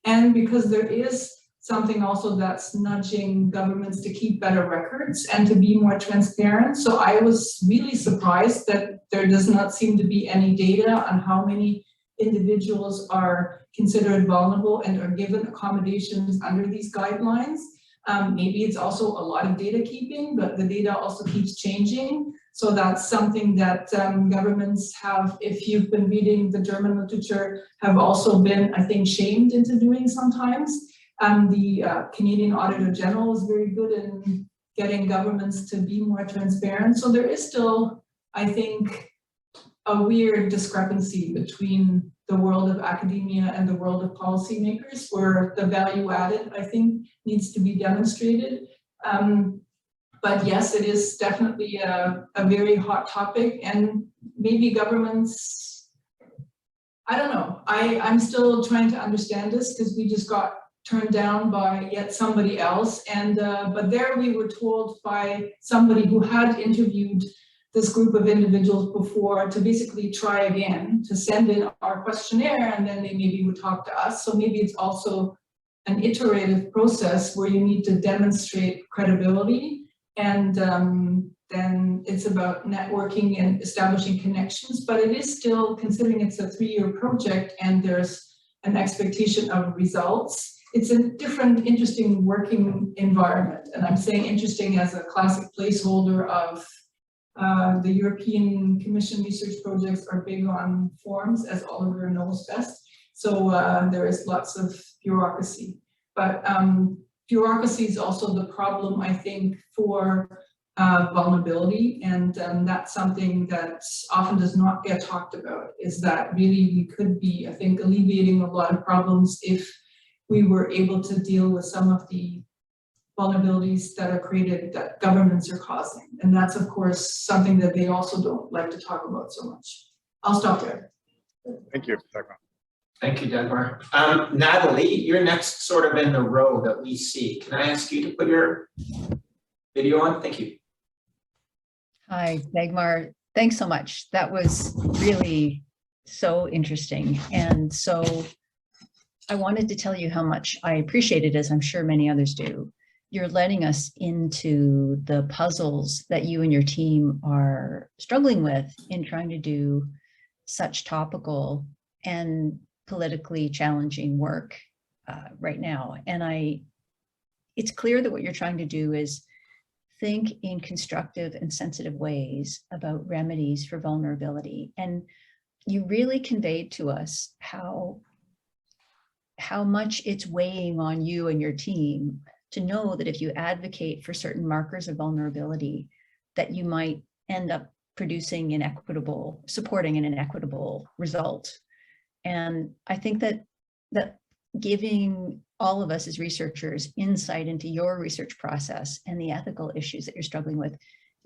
And because there is something also that's nudging governments to keep better records and to be more transparent. So I was really surprised that there does not seem to be any data on how many individuals are considered vulnerable and are given accommodations under these guidelines. Maybe it's also a lot of data keeping, but the data also keeps changing. So that's something that governments have, if you've been reading the German literature, have also been, I think, shamed into doing sometimes. The Canadian Auditor General is very good in getting governments to be more transparent. So there is still, I think, a weird discrepancy between the world of academia and the world of policymakers, where the value added, I think, needs to be demonstrated. But yes, it is definitely a very hot topic, and maybe governments I don't know. I'm still trying to understand this because we just got turned down by yet somebody else. And but there we were told by somebody who had interviewed this group of individuals before to basically try again, to send in our questionnaire, and then they maybe would talk to us. So maybe it's also an iterative process where you need to demonstrate credibility, and then it's about networking and establishing connections. But it is still, considering it's a 3-year project and there's an expectation of results, it's a different, interesting working environment. And I'm saying interesting as a classic placeholder of the European Commission research projects are big on forms, as Oliver knows best. So there is lots of bureaucracy. But bureaucracy is also the problem, I think, for vulnerability. And that's something that often does not get talked about, is that really we could be, I think, alleviating a lot of problems if we were able to deal with some of the vulnerabilities that are created that governments are causing. And that's, of course, something that they also don't like to talk about so much. I'll stop there. Thank you, Dagmar. Thank you, Dagmar. Natalie, you're next sort of in the row that we see. Can I ask you to put your video on? Thank you. Hi, Dagmar. Thanks so much. That was really so interesting. And so I wanted to tell you how much I appreciate it, as I'm sure many others do. You're letting us into the puzzles that you and your team are struggling with in trying to do such topical and politically challenging work right now. And it's clear that what you're trying to do is think in constructive and sensitive ways about remedies for vulnerability. And you really conveyed to us how much it's weighing on you and your team to know that if you advocate for certain markers of vulnerability, that you might end up producing supporting an inequitable result. And I think that giving all of us as researchers insight into your research process and the ethical issues that you're struggling with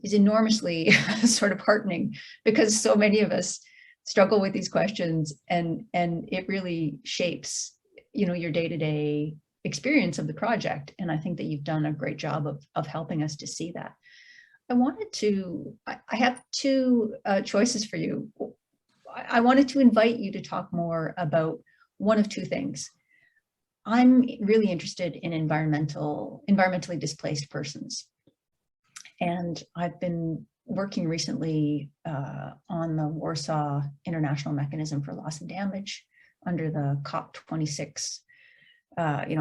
is enormously sort of heartening, because so many of us struggle with these questions, and it really shapes, your day-to-day experience of the project. And I think that you've done a great job of helping us to see that. I have two choices for you. I wanted to invite you to talk more about one of two things. I'm really interested in environmentally displaced persons. And I've been working recently on the Warsaw International Mechanism for Loss and Damage under the COP26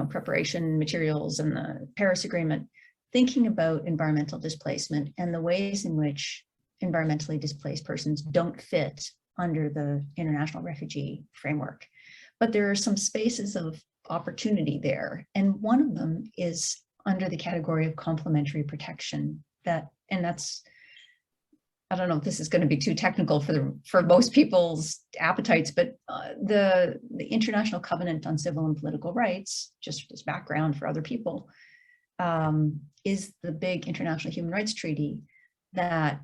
preparation materials and the Paris Agreement, thinking about environmental displacement and the ways in which environmentally displaced persons don't fit under the international refugee framework. But there are some spaces of opportunity there. And one of them is under the category of complementary protection. I don't know if this is going to be too technical for most people's appetites, but the International Covenant on Civil and Political Rights, just as background for other people, is the big international human rights treaty that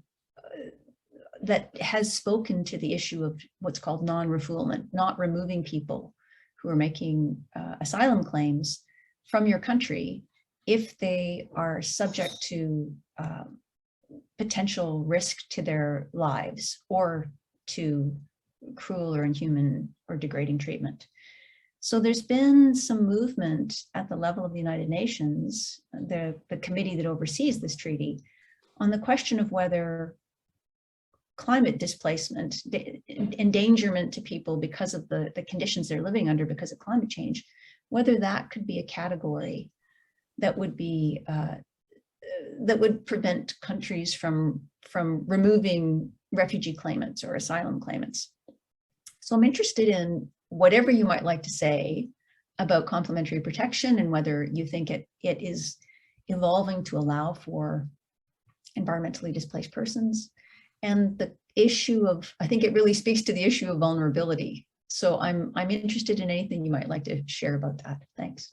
has spoken to the issue of what's called non-refoulement, not removing people who are making asylum claims from your country if they are subject to potential risk to their lives or to cruel or inhuman or degrading treatment. So there's been some movement at the level of the United Nations, the committee that oversees this treaty, on the question of whether climate displacement, endangerment to people because of the conditions they're living under because of climate change, whether that could be a category that would be that would prevent countries from removing refugee claimants or asylum claimants. So I'm interested in whatever you might like to say about complementary protection and whether you think it is evolving to allow for environmentally displaced persons, and the issue of, I think it really speaks to the issue of vulnerability. So I'm interested in anything you might like to share about that. Thanks.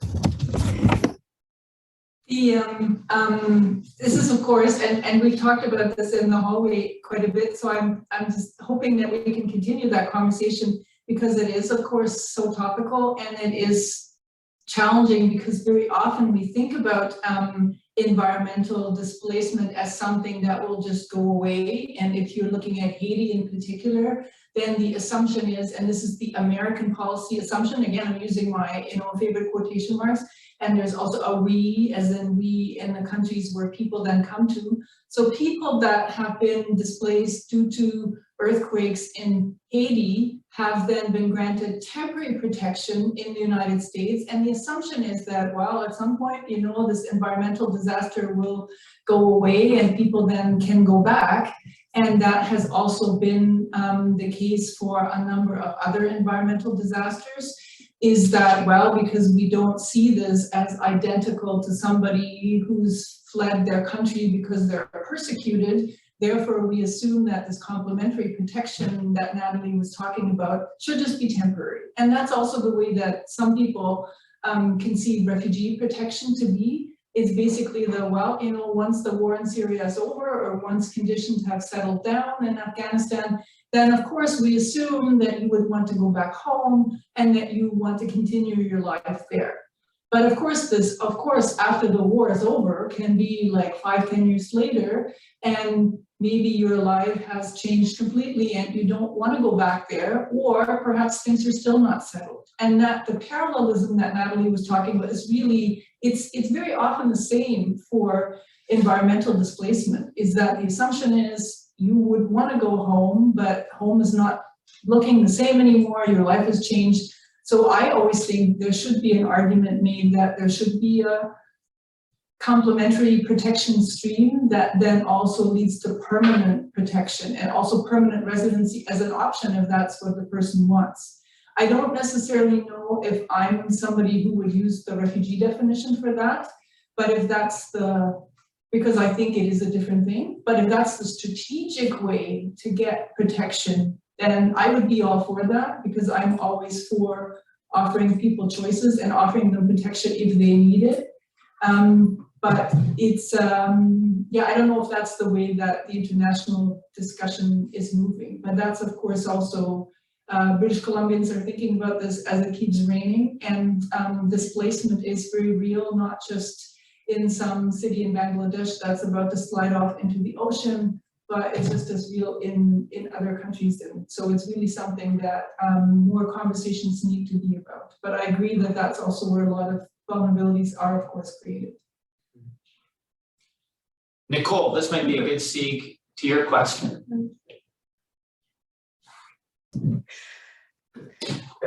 This is, of course, and we've talked about this in the hallway quite a bit, so I'm just hoping that we can continue that conversation. because it is, of course, so topical, and it is challenging because very often we think about environmental displacement as something that will just go away. And if you're looking at Haiti in particular, then the assumption is, and this is the American policy assumption, again, I'm using my favorite quotation marks, and there's also a we, as in we in the countries where people then come to. So people that have been displaced due to earthquakes in Haiti have then been granted temporary protection in the United States. And the assumption is that, well, at some point, this environmental disaster will go away and people then can go back. And that has also been the case for a number of other environmental disasters. Is that, well, because we don't see this as identical to somebody who's fled their country because they're persecuted, therefore we assume that this complementary protection that Natalie was talking about should just be temporary. And that's also the way that some people conceive refugee protection to be. It's basically the, well, once the war in Syria is over, or once conditions have settled down in Afghanistan, then of course we assume that you would want to go back home and that you want to continue your life there. But of course, after the war is over, can be like 5-10 years later, and maybe your life has changed completely and you don't want to go back there, or perhaps things are still not settled. And that the parallelism that Natalie was talking about is really, it's very often the same for environmental displacement, is that the assumption is you would want to go home, but home is not looking the same anymore, your life has changed. So I always think there should be an argument made that there should be a complementary protection stream that then also leads to permanent protection and also permanent residency as an option if that's what the person wants. I don't necessarily know if I'm somebody who would use the refugee definition for that, but if that's because I think it is a different thing, but if that's the strategic way to get protection, then I would be all for that, because I'm always for offering people choices and offering them protection if they need it. But it's, yeah, I don't know if that's the way that the international discussion is moving, but that's of course also, British Columbians are thinking about this as it keeps raining, and displacement is very real, not just in some city in Bangladesh that's about to slide off into the ocean, but it's just as real in other countries. And so it's really something that more conversations need to be about. But I agree that that's also where a lot of vulnerabilities are, of course, created. Nicole, this might be a good segue to your question.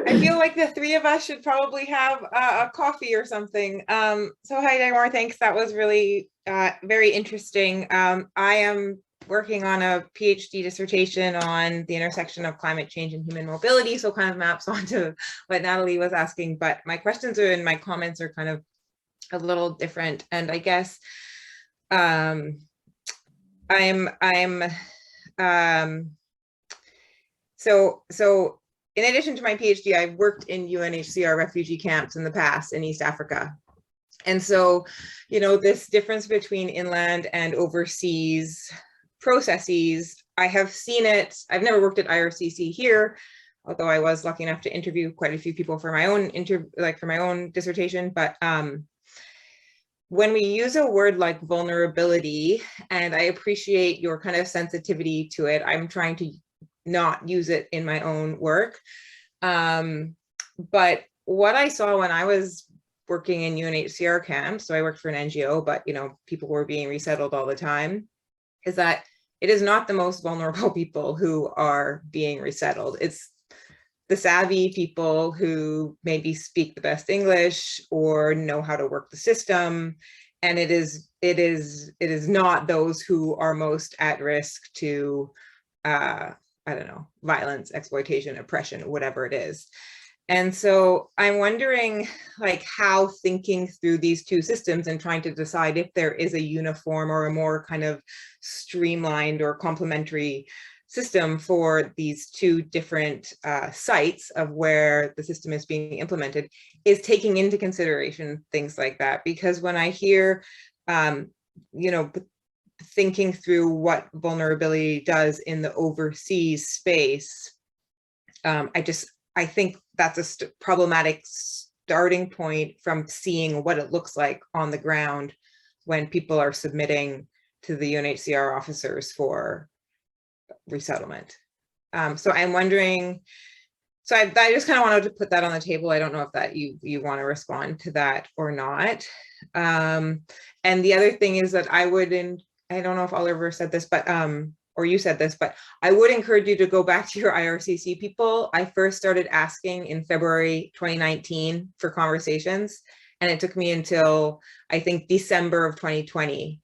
I feel like the three of us should probably have a coffee or something. So hi, Daimor, thanks. That was really very interesting. I am working on a PhD dissertation on the intersection of climate change and human mobility, so kind of maps onto what Natalie was asking, but my questions and my comments are kind of a little different. And I guess so in addition to my PhD, I've worked in UNHCR refugee camps in the past in East Africa. And so, this difference between inland and overseas processes, I have seen it. I've never worked at IRCC here, although I was lucky enough to interview quite a few people for my own dissertation. But when we use a word like vulnerability, and I appreciate your kind of sensitivity to it, I'm trying to not use it in my own work. But what I saw when I was working in UNHCR camps, so I worked for an NGO, but people were being resettled all the time, is that it is not the most vulnerable people who are being resettled. It's the savvy people who maybe speak the best English or know how to work the system. And it is not those who are most at risk to, I don't know, violence, exploitation, oppression, whatever it is. And so I'm wondering, how thinking through these two systems and trying to decide if there is a uniform or a more kind of streamlined or complementary system for these two different sites of where the system is being implemented is taking into consideration things like that. Because when I hear, thinking through what vulnerability does in the overseas space, I think that's a problematic starting point from seeing what it looks like on the ground when people are submitting to the UNHCR officers for resettlement. So I'm wondering, so I just kind of wanted to put that on the table. I don't know if that you want to respond to that or not. And the other thing is that I don't know if Oliver said this, but or you said this, but I would encourage you to go back to your IRCC people. I first started asking in February 2019 for conversations, and it took me until I think December of 2020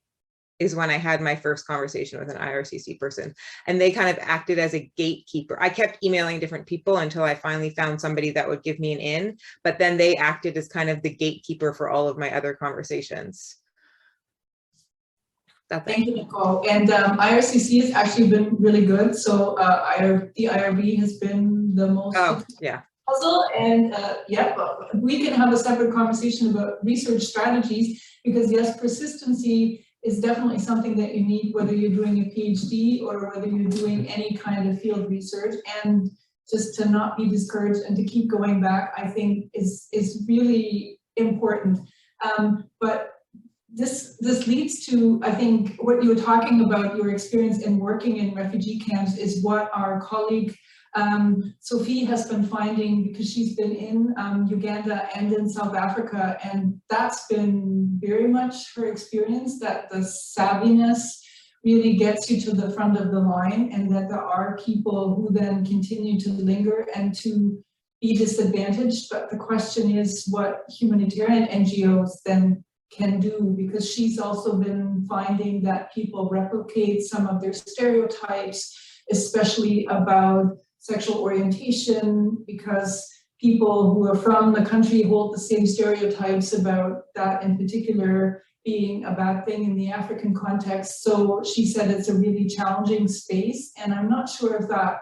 is when I had my first conversation with an IRCC person, and they kind of acted as a gatekeeper. I kept emailing different people until I finally found somebody that would give me an in, but then they acted as kind of the gatekeeper for all of my other conversations. Thank you, Nicole. And IRCC has actually been really good. So the IRB has been the most puzzle. And we can have a separate conversation about research strategies, because yes, persistency is definitely something that you need, whether you're doing a PhD or whether you're doing any kind of field research. And just to not be discouraged and to keep going back, I think is really important. But this leads to, I think, what you were talking about, your experience in working in refugee camps, is what our colleague Sophie has been finding, because she's been in Uganda and in South Africa, and that's been very much her experience, that the savviness really gets you to the front of the line, and that there are people who then continue to linger and to be disadvantaged. But the question is what humanitarian NGOs then can do, because she's also been finding that people replicate some of their stereotypes, especially about sexual orientation, because people who are from the country hold the same stereotypes about that in particular being a bad thing in the African context. So she said it's a really challenging space, and I'm not sure if that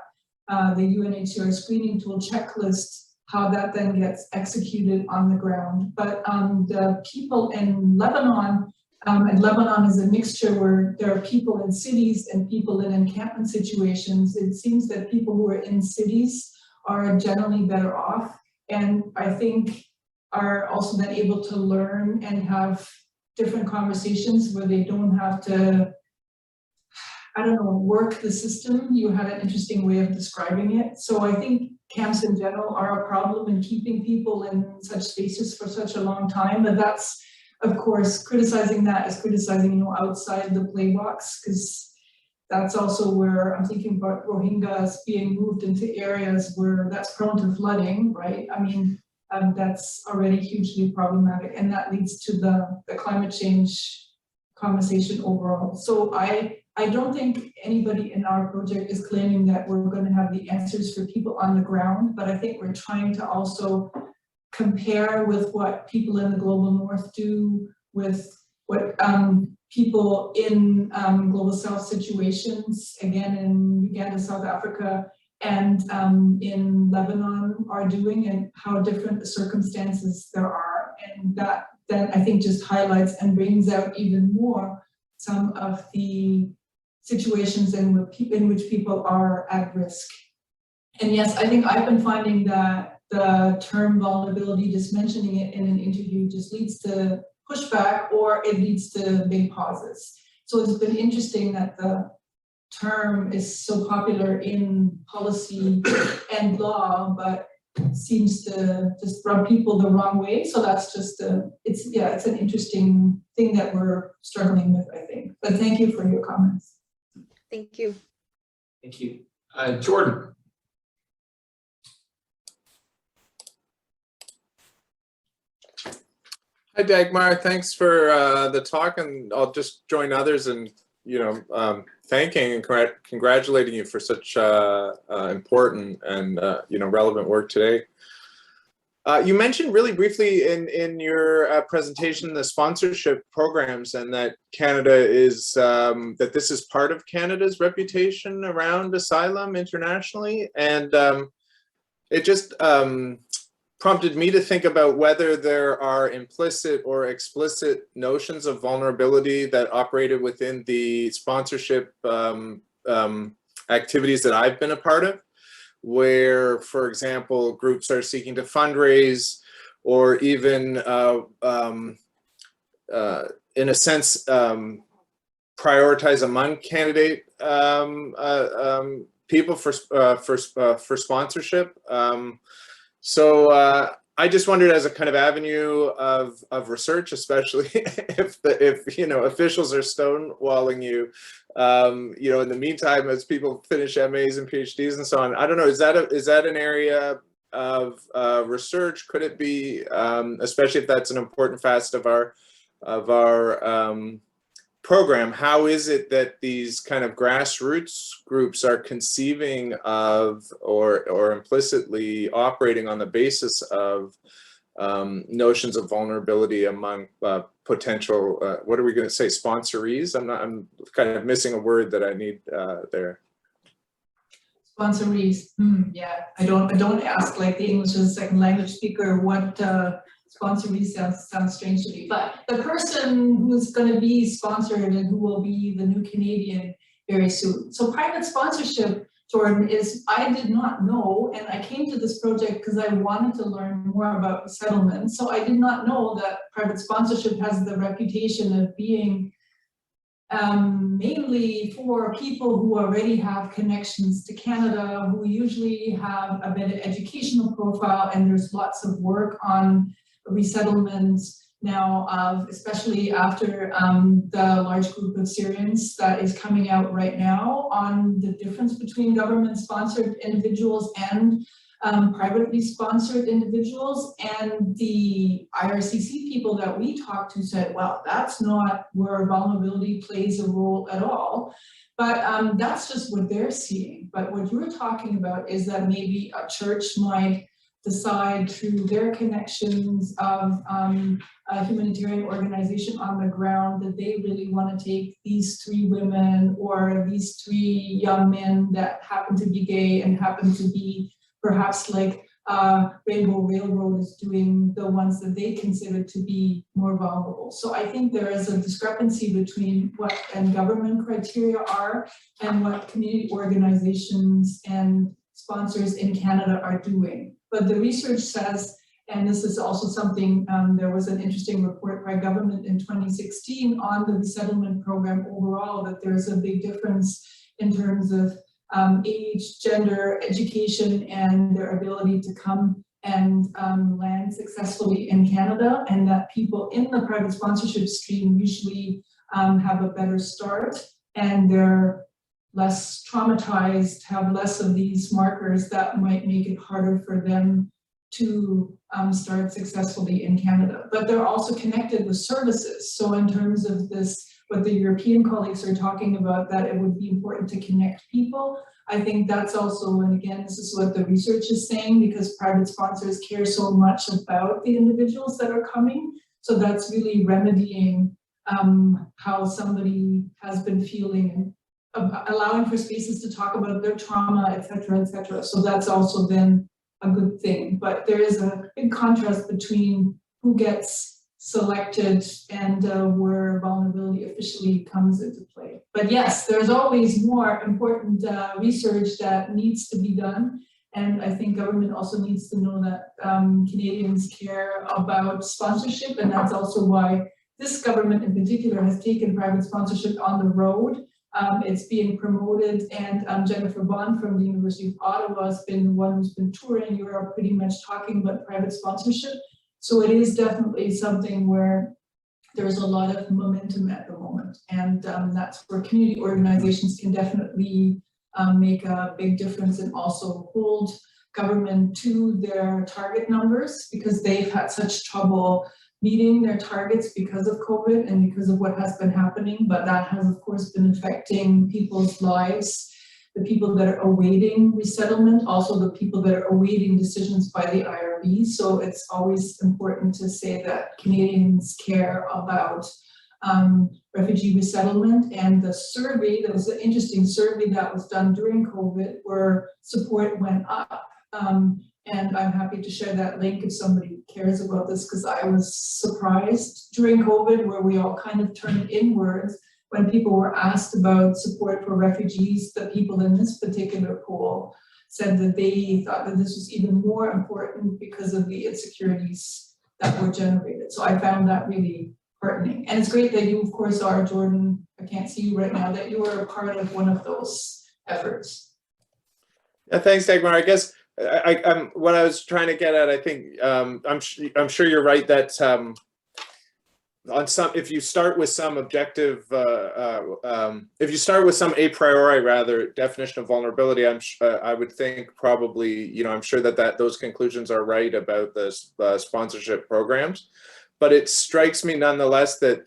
the UNHCR screening tool checklist, how that then gets executed on the ground. But the people in Lebanon, and Lebanon is a mixture where there are people in cities and people in encampment situations. It seems that people who are in cities are generally better off, and I think are also then able to learn and have different conversations where they don't have to, I don't know, work the system. You had an interesting way of describing it. So I think camps in general are a problem in keeping people in such spaces for such a long time, but that's, of course, criticizing that is criticizing, outside the play box, because that's also where I'm thinking about Rohingyas being moved into areas where that's prone to flooding, right? I mean, that's already hugely problematic, and that leads to the climate change conversation overall. So I don't think anybody in our project is claiming that we're going to have the answers for people on the ground, but I think we're trying to also compare with what people in the global north do, with what people in global south situations, again in Uganda, South Africa, and in Lebanon are doing, and how different the circumstances there are. And that then I think just highlights and brings out even more some of the situations in which people are at risk. And yes, I think I've been finding that the term vulnerability, just mentioning it in an interview, just leads to pushback, or it leads to big pauses. So it's been interesting that the term is so popular in policy and law, but seems to just rub people the wrong way. So that's just it's an interesting thing that we're struggling with, I think. But thank you for your comments. Thank you. Thank you. Jordan. Hi, Dagmar. Thanks for the talk, and I'll just join others in, thanking and congratulating you for such important and relevant work today. You mentioned really briefly in your presentation the sponsorship programs, and that Canada is that this is part of Canada's reputation around asylum internationally, and it just prompted me to think about whether there are implicit or explicit notions of vulnerability that operated within the sponsorship activities that I've been a part of. where, for example, groups are seeking to fundraise or even, in a sense, prioritize among candidate people for sponsorship. So I just wondered, as a kind of avenue of research, especially if officials are stonewalling you, in the meantime, as people finish MAs and PhDs and so on, I don't know, is that an area of research? Could it be, especially if that's an important facet of our program? How is it that these kind of grassroots groups are conceiving of or implicitly operating on the basis of notions of vulnerability among potential, what are we going to say, sponsorees? I'm kind of missing a word that I need there. Sponsorees, yeah. I don't ask like the English as a second language speaker what sponsorees sounds strange to me. But the person who's going to be sponsored and who will be the new Canadian very soon. So private sponsorship, Jordan, is, I did not know, and I came to this project because I wanted to learn more about resettlement. So I did not know that private sponsorship has the reputation of being mainly for people who already have connections to Canada, who usually have a better educational profile, and there's lots of work on resettlement now, especially after the large group of Syrians that is coming out right now, on the difference between government-sponsored individuals and privately sponsored individuals. And the IRCC people that we talked to said, well, that's not where vulnerability plays a role at all. But that's just what they're seeing. But what you're talking about is that maybe a church might decide through their connections of a humanitarian organization on the ground that they really want to take these 3 women or these 3 young men that happen to be gay and happen to be perhaps like Rainbow Railroad is doing, the ones that they consider to be more vulnerable. So I think there is a discrepancy between what government criteria are and what community organizations and sponsors in Canada are doing. But the research says, and this is also something, there was an interesting report by government in 2016 on the resettlement program overall, that there's a big difference in terms of age, gender, education, and their ability to come and land successfully in Canada, and that people in the private sponsorship stream usually have a better start, and they're less traumatized, have less of these markers that might make it harder for them to start successfully in Canada. But they're also connected with services. So in terms of this, what the European colleagues are talking about, that it would be important to connect people, I think that's also, and again, this is what the research is saying, because private sponsors care so much about the individuals that are coming. So that's really remedying how somebody has been feeling, allowing for spaces to talk about their trauma, et cetera, et cetera. So that's also then a good thing. But there is a big contrast between who gets selected and where vulnerability officially comes into play. But yes, there's always more important research that needs to be done. And I think government also needs to know that Canadians care about sponsorship. And that's also why this government in particular has taken private sponsorship on the road. It's being promoted, and Jennifer Bond from the University of Ottawa has been the one who's been touring Europe pretty much talking about private sponsorship. So it is definitely something where there's a lot of momentum at the moment. And that's where community organizations can definitely make a big difference and also hold government to their target numbers, because they've had such trouble meeting their targets because of COVID and because of what has been happening. But that has, of course, been affecting people's lives, the people that are awaiting resettlement, also the people that are awaiting decisions by the IRB. So it's always important to say that Canadians care about refugee resettlement. And the survey, there was an interesting survey that was done during COVID where support went up. And I'm happy to share that link if somebody cares about this, because I was surprised during COVID, where we all kind of turned inwards when people were asked about support for refugees. The people in this particular poll said that they thought that this was even more important because of the insecurities that were generated. So I found that really heartening. And it's great that you, of course, are, Jordan, I can't see you right now, that you are a part of one of those efforts. Yeah, thanks, Dagmar. I guess what I was trying to get at, I think, I'm sure you're right that on some, if you start with some objective, if you start with some a priori rather definition of vulnerability, I would think probably, you know, I'm sure that those conclusions are right about the sponsorship programs, but it strikes me nonetheless that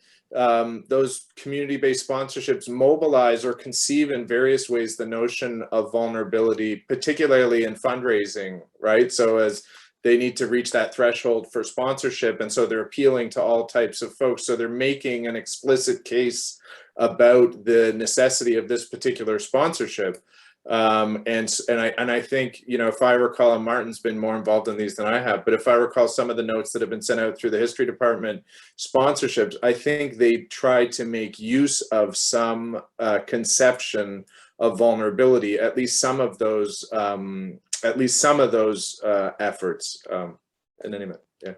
those community-based sponsorships mobilize or conceive in various ways the notion of vulnerability, particularly in fundraising, right? So as they need to reach that threshold for sponsorship, and so they're appealing to all types of folks. So they're making an explicit case about the necessity of this particular sponsorship. And I think, you know, if I recall, and Martin's been more involved in these than I have, but if I recall some of the notes that have been sent out through the history department sponsorships, I think they tried to make use of some conception of vulnerability, at least some of those efforts. In any event, yeah.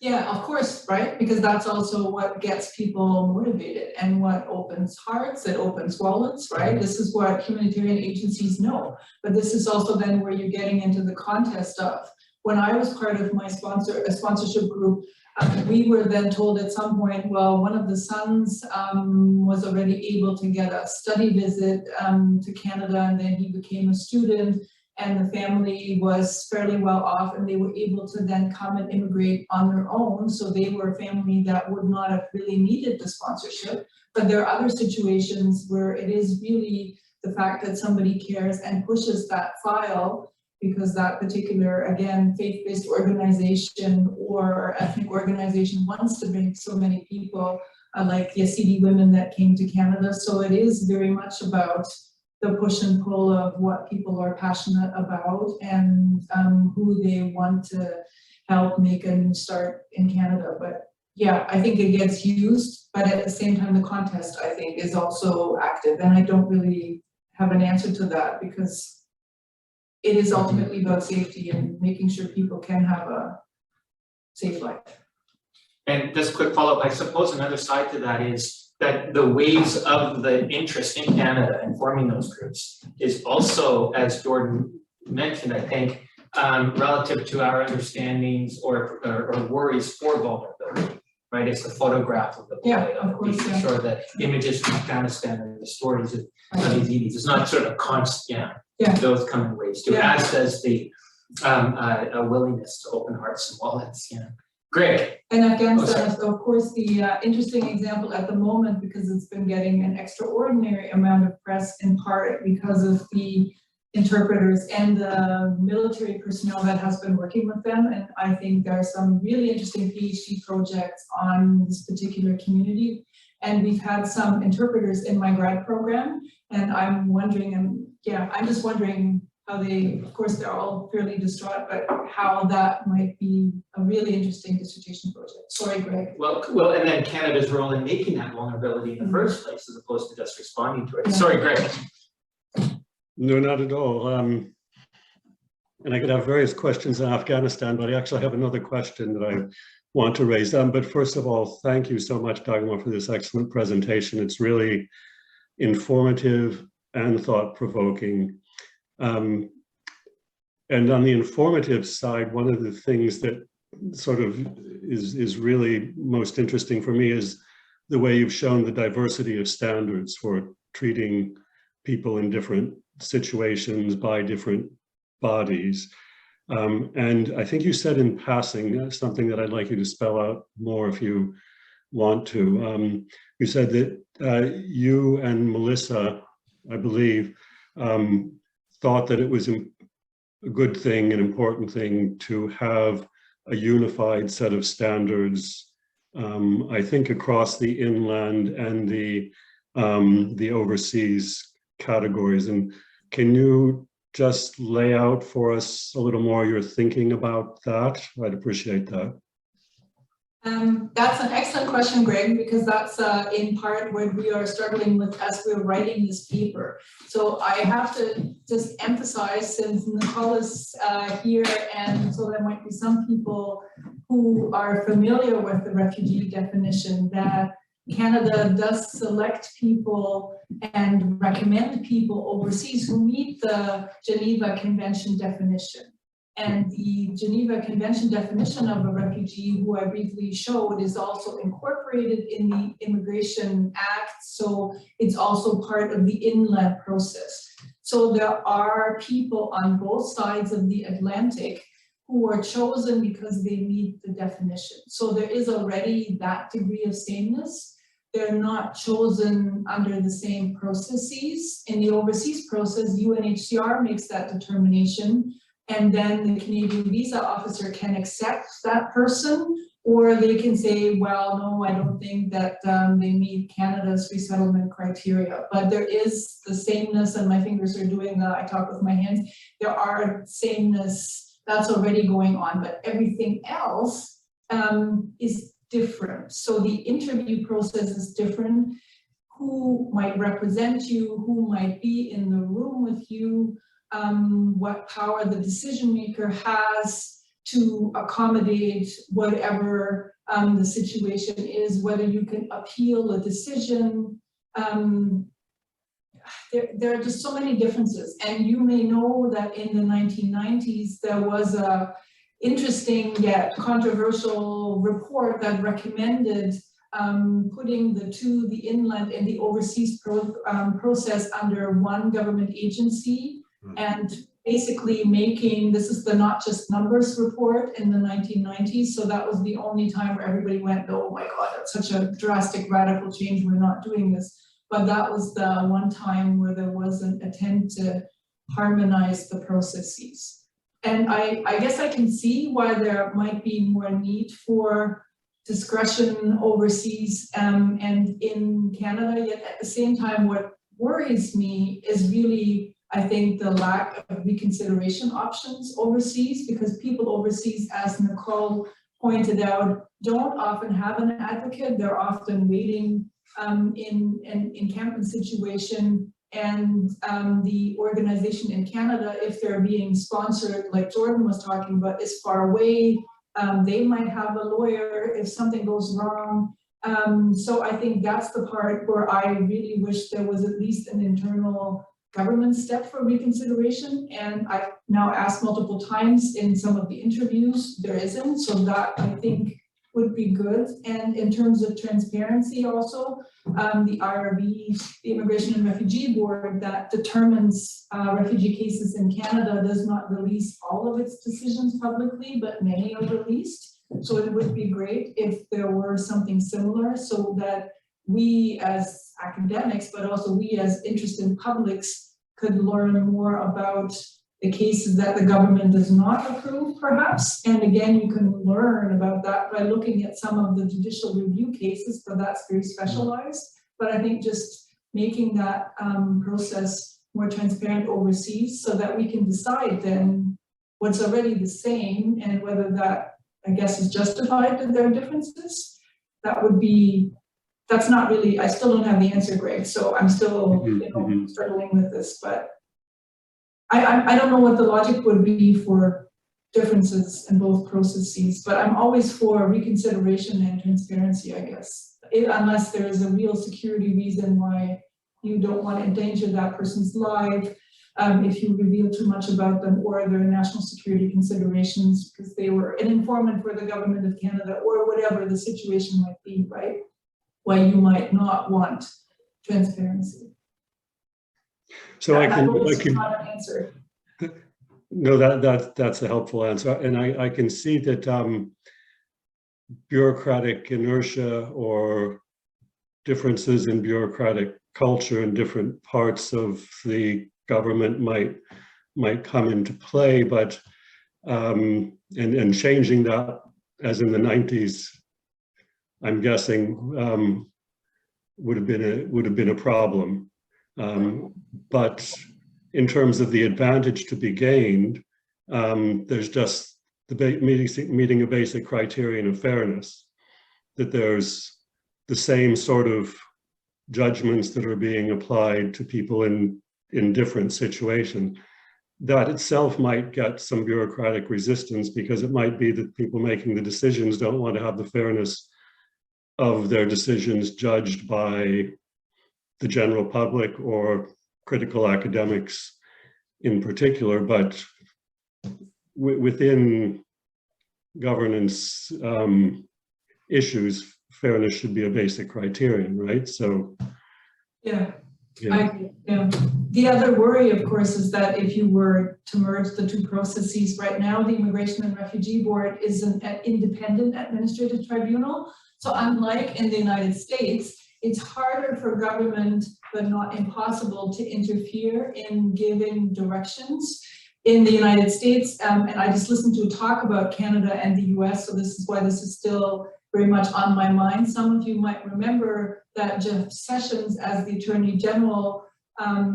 Yeah, of course, right? Because that's also what gets people motivated and what opens hearts, it opens wallets, right? This is what humanitarian agencies know. But this is also then where you're getting into the contest of, when I was part of my sponsorship group, we were then told at some point, well, one of the sons was already able to get a study visit to Canada, and then he became a student. And the family was fairly well off, and they were able to then come and immigrate on their own. So they were a family that would not have really needed the sponsorship. But there are other situations where it is really the fact that somebody cares and pushes that file because that particular, again, faith-based organization or ethnic organization wants to bring so many people, like Yazidi women that came to Canada. So it is very much about the push and pull of what people are passionate about and who they want to help make a new start in Canada. But yeah, I think it gets used, but at the same time, the contest, I think, is also active. And I don't really have an answer to that because it is ultimately about safety and making sure people can have a safe life. And just a quick follow-up, I suppose another side to that is that the waves of the interest in Canada and forming those groups is also, as Jordan mentioned, I think, relative to our understandings or worries for vulnerability, right? It's the photograph of the boy, of course, making sure that images from Afghanistan and the stories of Yazidis. It's not sort of constant, those come in waves too, as does the a willingness to open hearts and wallets, Greg. And Afghanistan is, of course, the interesting example at the moment because it's been getting an extraordinary amount of press in part because of the interpreters and the military personnel that has been working with them. And I think there are some really interesting PhD projects on this particular community. And we've had some interpreters in my grad program. And I'm wondering, I'm just wondering how they, of course, they're all fairly distraught, but how that might be a really interesting dissertation project. Sorry, Greg. Well, and then Canada's role in making that vulnerability in the first place, as opposed to just responding to it. Sorry, Greg. No, not at all. And I could have various questions in Afghanistan, but I actually have another question that I want to raise. But first of all, thank you so much, Dagmar, for this excellent presentation. It's really informative and thought-provoking. And on the informative side, one of the things that sort of is really most interesting for me is the way you've shown the diversity of standards for treating people in different situations by different bodies. And I think you said in passing something that I'd like you to spell out more if you want to. You said that you and Melissa, I believe, thought that it was a good thing, an important thing to have a unified set of standards, I think across the inland and the overseas categories. And can you just lay out for us a little more your thinking about that? I'd appreciate that. That's an excellent question, Greg, because that's in part what we are struggling with as we're writing this paper. So I have to just emphasize, since Nicole is here, and so there might be some people who are familiar with the refugee definition, that Canada does select people and recommend people overseas who meet the Geneva Convention definition. And the Geneva Convention definition of a refugee, who I briefly showed, is also incorporated in the Immigration Act. So it's also part of the inlet process. So there are people on both sides of the Atlantic who are chosen because they meet the definition. So there is already that degree of sameness. They're not chosen under the same processes. In the overseas process, UNHCR makes that determination. And then the Canadian visa officer can accept that person, or they can say, well, no, I don't think that they meet Canada's resettlement criteria. But there is the sameness, and my fingers are doing the, I talk with my hands, there are sameness that's already going on, but everything else is different. So the interview process is different. Who might represent you, who might be in the room with you, what power the decision maker has to accommodate whatever the situation is, whether you can appeal a decision. There are just so many differences. And you may know that in the 1990s, there was a interesting yet controversial report that recommended putting the inland and the overseas process under one government agency, and basically making, this is the Not Just Numbers report in the 1990s. So that was the only time where everybody went, oh my God, that's such a drastic, radical change, we're not doing this. But that was the one time where there was an attempt to harmonize the processes. And I guess I can see why there might be more need for discretion overseas and in Canada, yet at the same time, what worries me is really, I think, the lack of reconsideration options overseas, because people overseas, as Nicole pointed out, don't often have an advocate. They're often waiting in an encampment situation, and the organization in Canada, if they're being sponsored, like Jordan was talking about, is far away. They might have a lawyer if something goes wrong. So I think that's the part where I really wish there was at least an internal government step for reconsideration. And I've now asked multiple times in some of the interviews, there isn't. So that, I think, would be good. And in terms of transparency also, the IRB, the Immigration and Refugee Board, that determines refugee cases in Canada, does not release all of its decisions publicly, but many are released. So it would be great if there were something similar, so that we as academics, but also we as interested publics, could learn more about the cases that the government does not approve, perhaps. And again, you can learn about that by looking at some of the judicial review cases, but that's very specialized. But I think just making that process more transparent overseas, so that we can decide then what's already the same, and whether that, I guess, is justified that there are differences. That would be, that's not really, I still don't have the answer, Greg, so I'm still struggling with this, but I don't know what the logic would be for differences in both processes, but I'm always for reconsideration and transparency, I guess, unless there is a real security reason why you don't want to endanger that person's life, if you reveal too much about them, or their national security considerations because they were an informant for the government of Canada, or whatever the situation might be, right? Why you might not want transparency. So I can not an answer. No, that's a helpful answer, and I can see that bureaucratic inertia or differences in bureaucratic culture in different parts of the government might come into play, but and changing that, as in the 90s, I'm guessing would have been a problem. But in terms of the advantage to be gained, there's just the meeting a basic criterion of fairness. that there's the same sort of judgments that are being applied to people in different situations. That itself might get some bureaucratic resistance, because it might be that people making the decisions don't want to have the fairness of their decisions judged by the general public or critical academics in particular, but within governance issues, fairness should be a basic criterion, right? So, yeah. The other worry, of course, is that if you were to merge the two processes, right now, the Immigration and Refugee Board is an independent administrative tribunal. So unlike in the United States, it's harder for government, but not impossible, to interfere in giving directions. In the United States, and I just listened to a talk about Canada and the US, so this is why this is still very much on my mind. Some of you might remember that Jeff Sessions, as the Attorney General,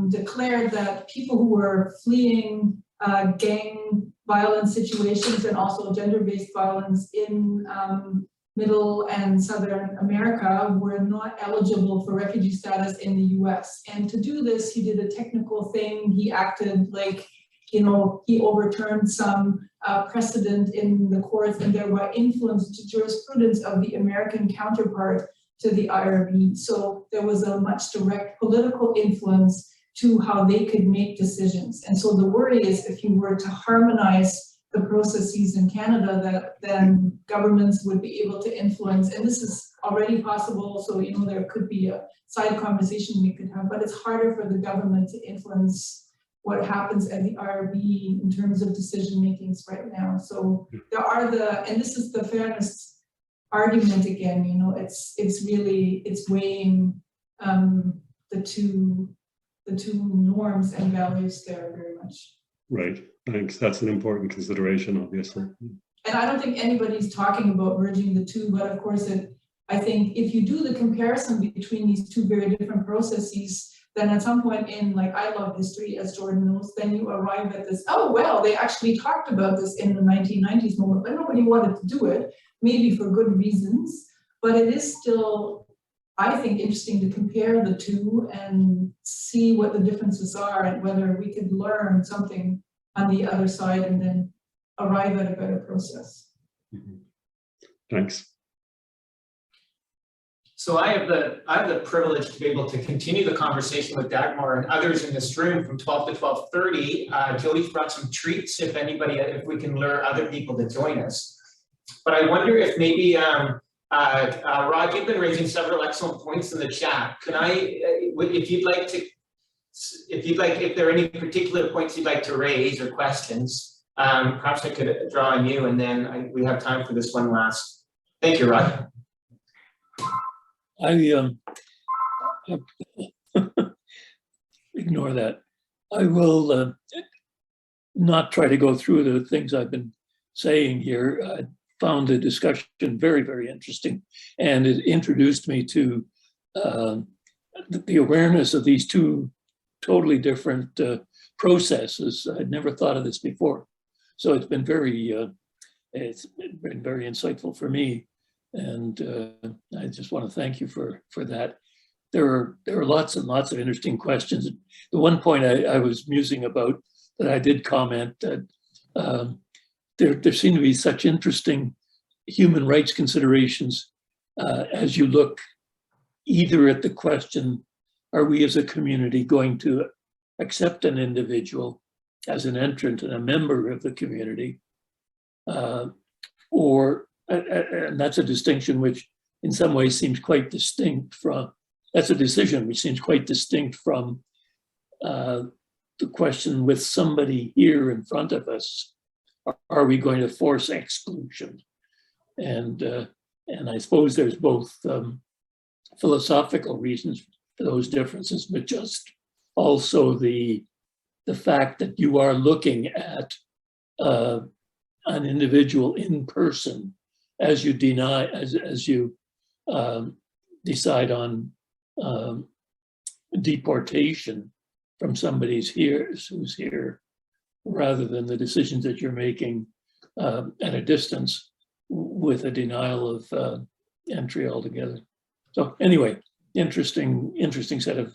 declared that people who were fleeing gang violence situations and also gender-based violence in Middle and Southern America were not eligible for refugee status in the US. And to do this, he did a technical thing. He acted like, you know, he overturned some precedent in the courts, and thereby influenced jurisprudence of the American counterpart to the IRB. So there was a much direct political influence to how they could make decisions. And so the worry is, if you were to harmonize the processes in Canada, that then governments would be able to influence, and this is already possible, so you know there could be a side conversation we could have, but it's harder for the government to influence what happens at the IRB in terms of decision makings right now. So there are and this is the fairness argument again, you know, it's weighing the two norms and values there very much. right, thanks. That's an important consideration, obviously. And I don't think anybody's talking about merging the two, but of course I think if you do the comparison between these two very different processes, then at some point in, like, I love history, as Jordan knows, then you arrive at this, oh, well, they actually talked about this in the 1990s moment, but nobody wanted to do it, maybe for good reasons. But it is still, I think, interesting to compare the two and see what the differences are and whether we could learn something on the other side and then arrive at a better process. Mm-hmm. Thanks. So I have the privilege to be able to continue the conversation with Dagmar and others in this room from 12 to 12:30. Jody's brought some treats if we can lure other people to join us. But I wonder if maybe, Rod, you've been raising several excellent points in the chat. Can if there are any particular points you'd like to raise or questions, perhaps I could draw on you, and then we have time for this one last. Thank you, Rod. Ignore that. I will not try to go through the things I've been saying here. I found the discussion very, very interesting, and it introduced me to the awareness of these two totally different processes. I'd never thought of this before, so it's been very insightful for me. And I just want to thank you for that. There are lots and lots of interesting questions. The one point I was musing about that I did comment that there seem to be such interesting human rights considerations as you look either at the question, are we as a community going to accept an individual as an entrant and a member of the community, and that's a distinction which in some ways seems quite distinct from, that's a decision which seems quite distinct from the question with somebody here in front of us, are we going to force exclusion? And I suppose there's both philosophical reasons for those differences, but just also the fact that you are looking at an individual in person as you decide on deportation from somebody who's here, rather than the decisions that you're making at a distance with a denial entry altogether. So anyway, interesting set of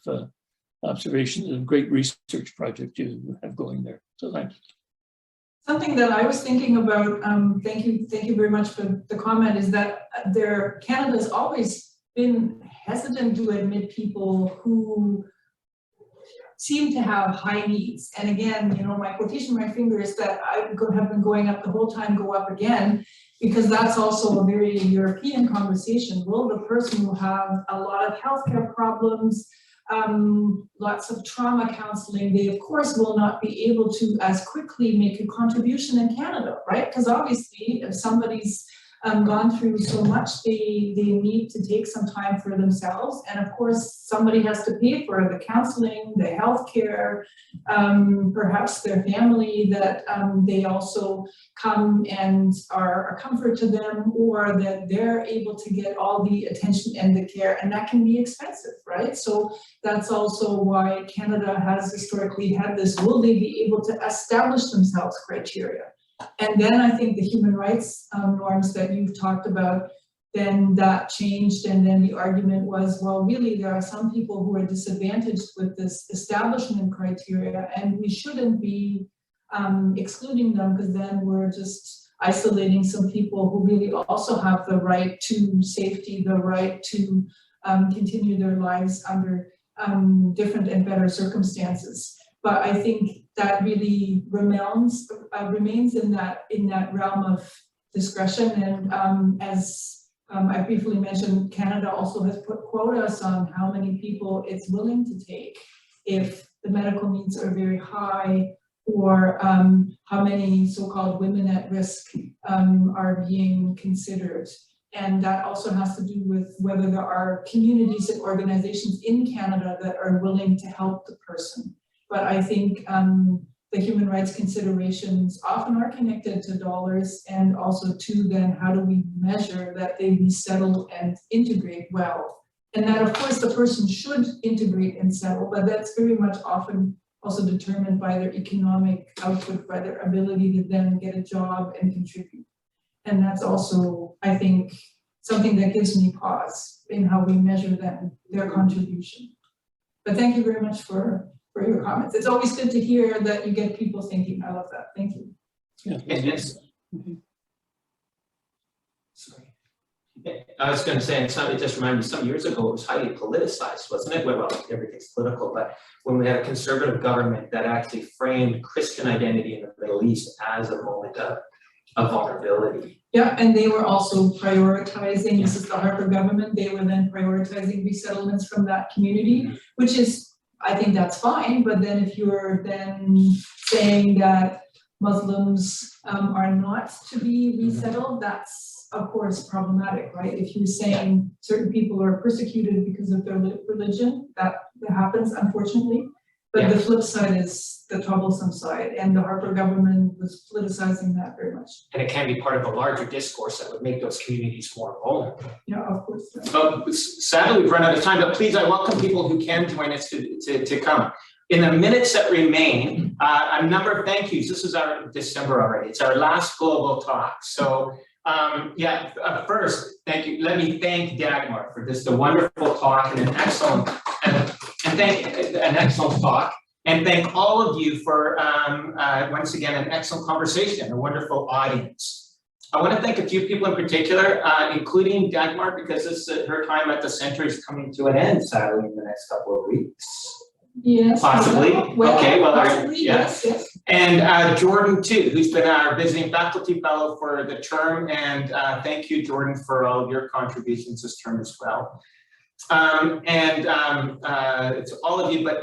observations and great research project you have going there. So thanks. Something that I was thinking about, thank you very much for the comment, is that Canada's always been hesitant to admit people who seem to have high needs. And again, you know, my quotation, my finger is that I have been going up the whole time, go up again, because that's also a very European conversation. Will the person who have a lot of healthcare problems, lots of trauma counseling, they of course will not be able to as quickly make a contribution in Canada, right? Because obviously if somebody's gone through so much, they need to take some time for themselves. And of course, somebody has to pay for the counseling, the healthcare, perhaps their family, that they also come and are a comfort to them, or that they're able to get all the attention and the care, and that can be expensive, right? So that's also why Canada has historically had this, will they be able to establish themselves criteria? And then I think the human rights norms that you've talked about, then that changed, and then the argument was, well, really there are some people who are disadvantaged with this establishment criteria, and we shouldn't be excluding them, because then we're just isolating some people who really also have the right to safety, the right to continue their lives under different and better circumstances. But I think that really remains in that realm of discretion. And as I briefly mentioned, Canada also has put quotas on how many people it's willing to take if the medical needs are very high, or how many so-called women at risk are being considered. And that also has to do with whether there are communities and organizations in Canada that are willing to help the person. But I think the human rights considerations often are connected to dollars, and also to then how do we measure that they resettle and integrate well. And that of course the person should integrate and settle, but that's very much often also determined by their economic output, by their ability to then get a job and contribute. And that's also, I think, something that gives me pause in how we measure them, their contribution. But thank you very much for your comments. It's always good to hear that you get people thinking. I love that. Thank you. Yeah. Yes. Sorry. I was going to say, and it just reminded me, some years ago it was highly politicized, wasn't it? Well, everything's political, but when we had a conservative government that actually framed Christian identity in the Middle East as a moment of vulnerability. Yeah, and they were also prioritizing, this is the Harper government, they were then prioritizing resettlements from that community, which is, I think that's fine, but then if you're then saying that Muslims are not to be resettled, that's of course problematic, right? If you're saying certain people are persecuted because of their religion, that happens, unfortunately. But the flip side is the troublesome side, and the Harper government was politicizing that very much. And it can be part of a larger discourse that would make those communities more vulnerable. Yeah, of course. But sadly, we've run out of time, but please, I welcome people who can join us to come. In the minutes that remain, a number of thank yous. This is our December already. It's our last global talk. So first, thank you. Let me thank Dagmar for just a wonderful talk and an excellent talk, and thank all of you for once again an excellent conversation, a wonderful audience. I want to thank a few people in particular, including Dagmar, because her time at the center is coming to an end, sadly, in the next couple of weeks. Yes. Possibly. Well, okay. Well, possibly, yes. And Jordan too, who's been our visiting faculty fellow for the term, and thank you, Jordan, for all of your contributions this term as well. It's all of you, but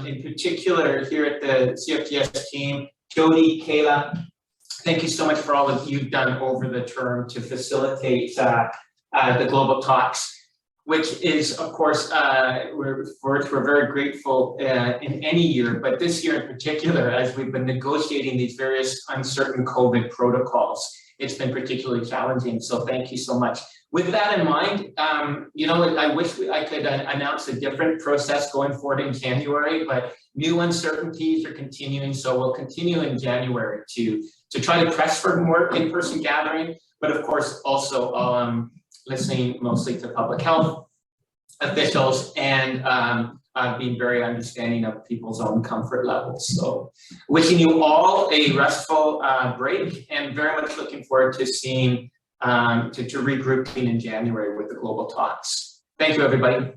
in particular here at the CFTS team, Jody, Kayla, thank you so much for all that you've done over the term to facilitate the global talks, which is, of course, we're very grateful in any year, but this year in particular, as we've been negotiating these various uncertain COVID protocols, it's been particularly challenging. So thank you so much. With that in mind, you know, I wish I could announce a different process going forward in January, but new uncertainties are continuing. So we'll continue in January to try to press for more in-person gathering, but of course also listening mostly to public health officials, and being very understanding of people's own comfort levels. So wishing you all a restful break, and very much looking forward to seeing, to regrouping in January with the global talks. Thank you, everybody.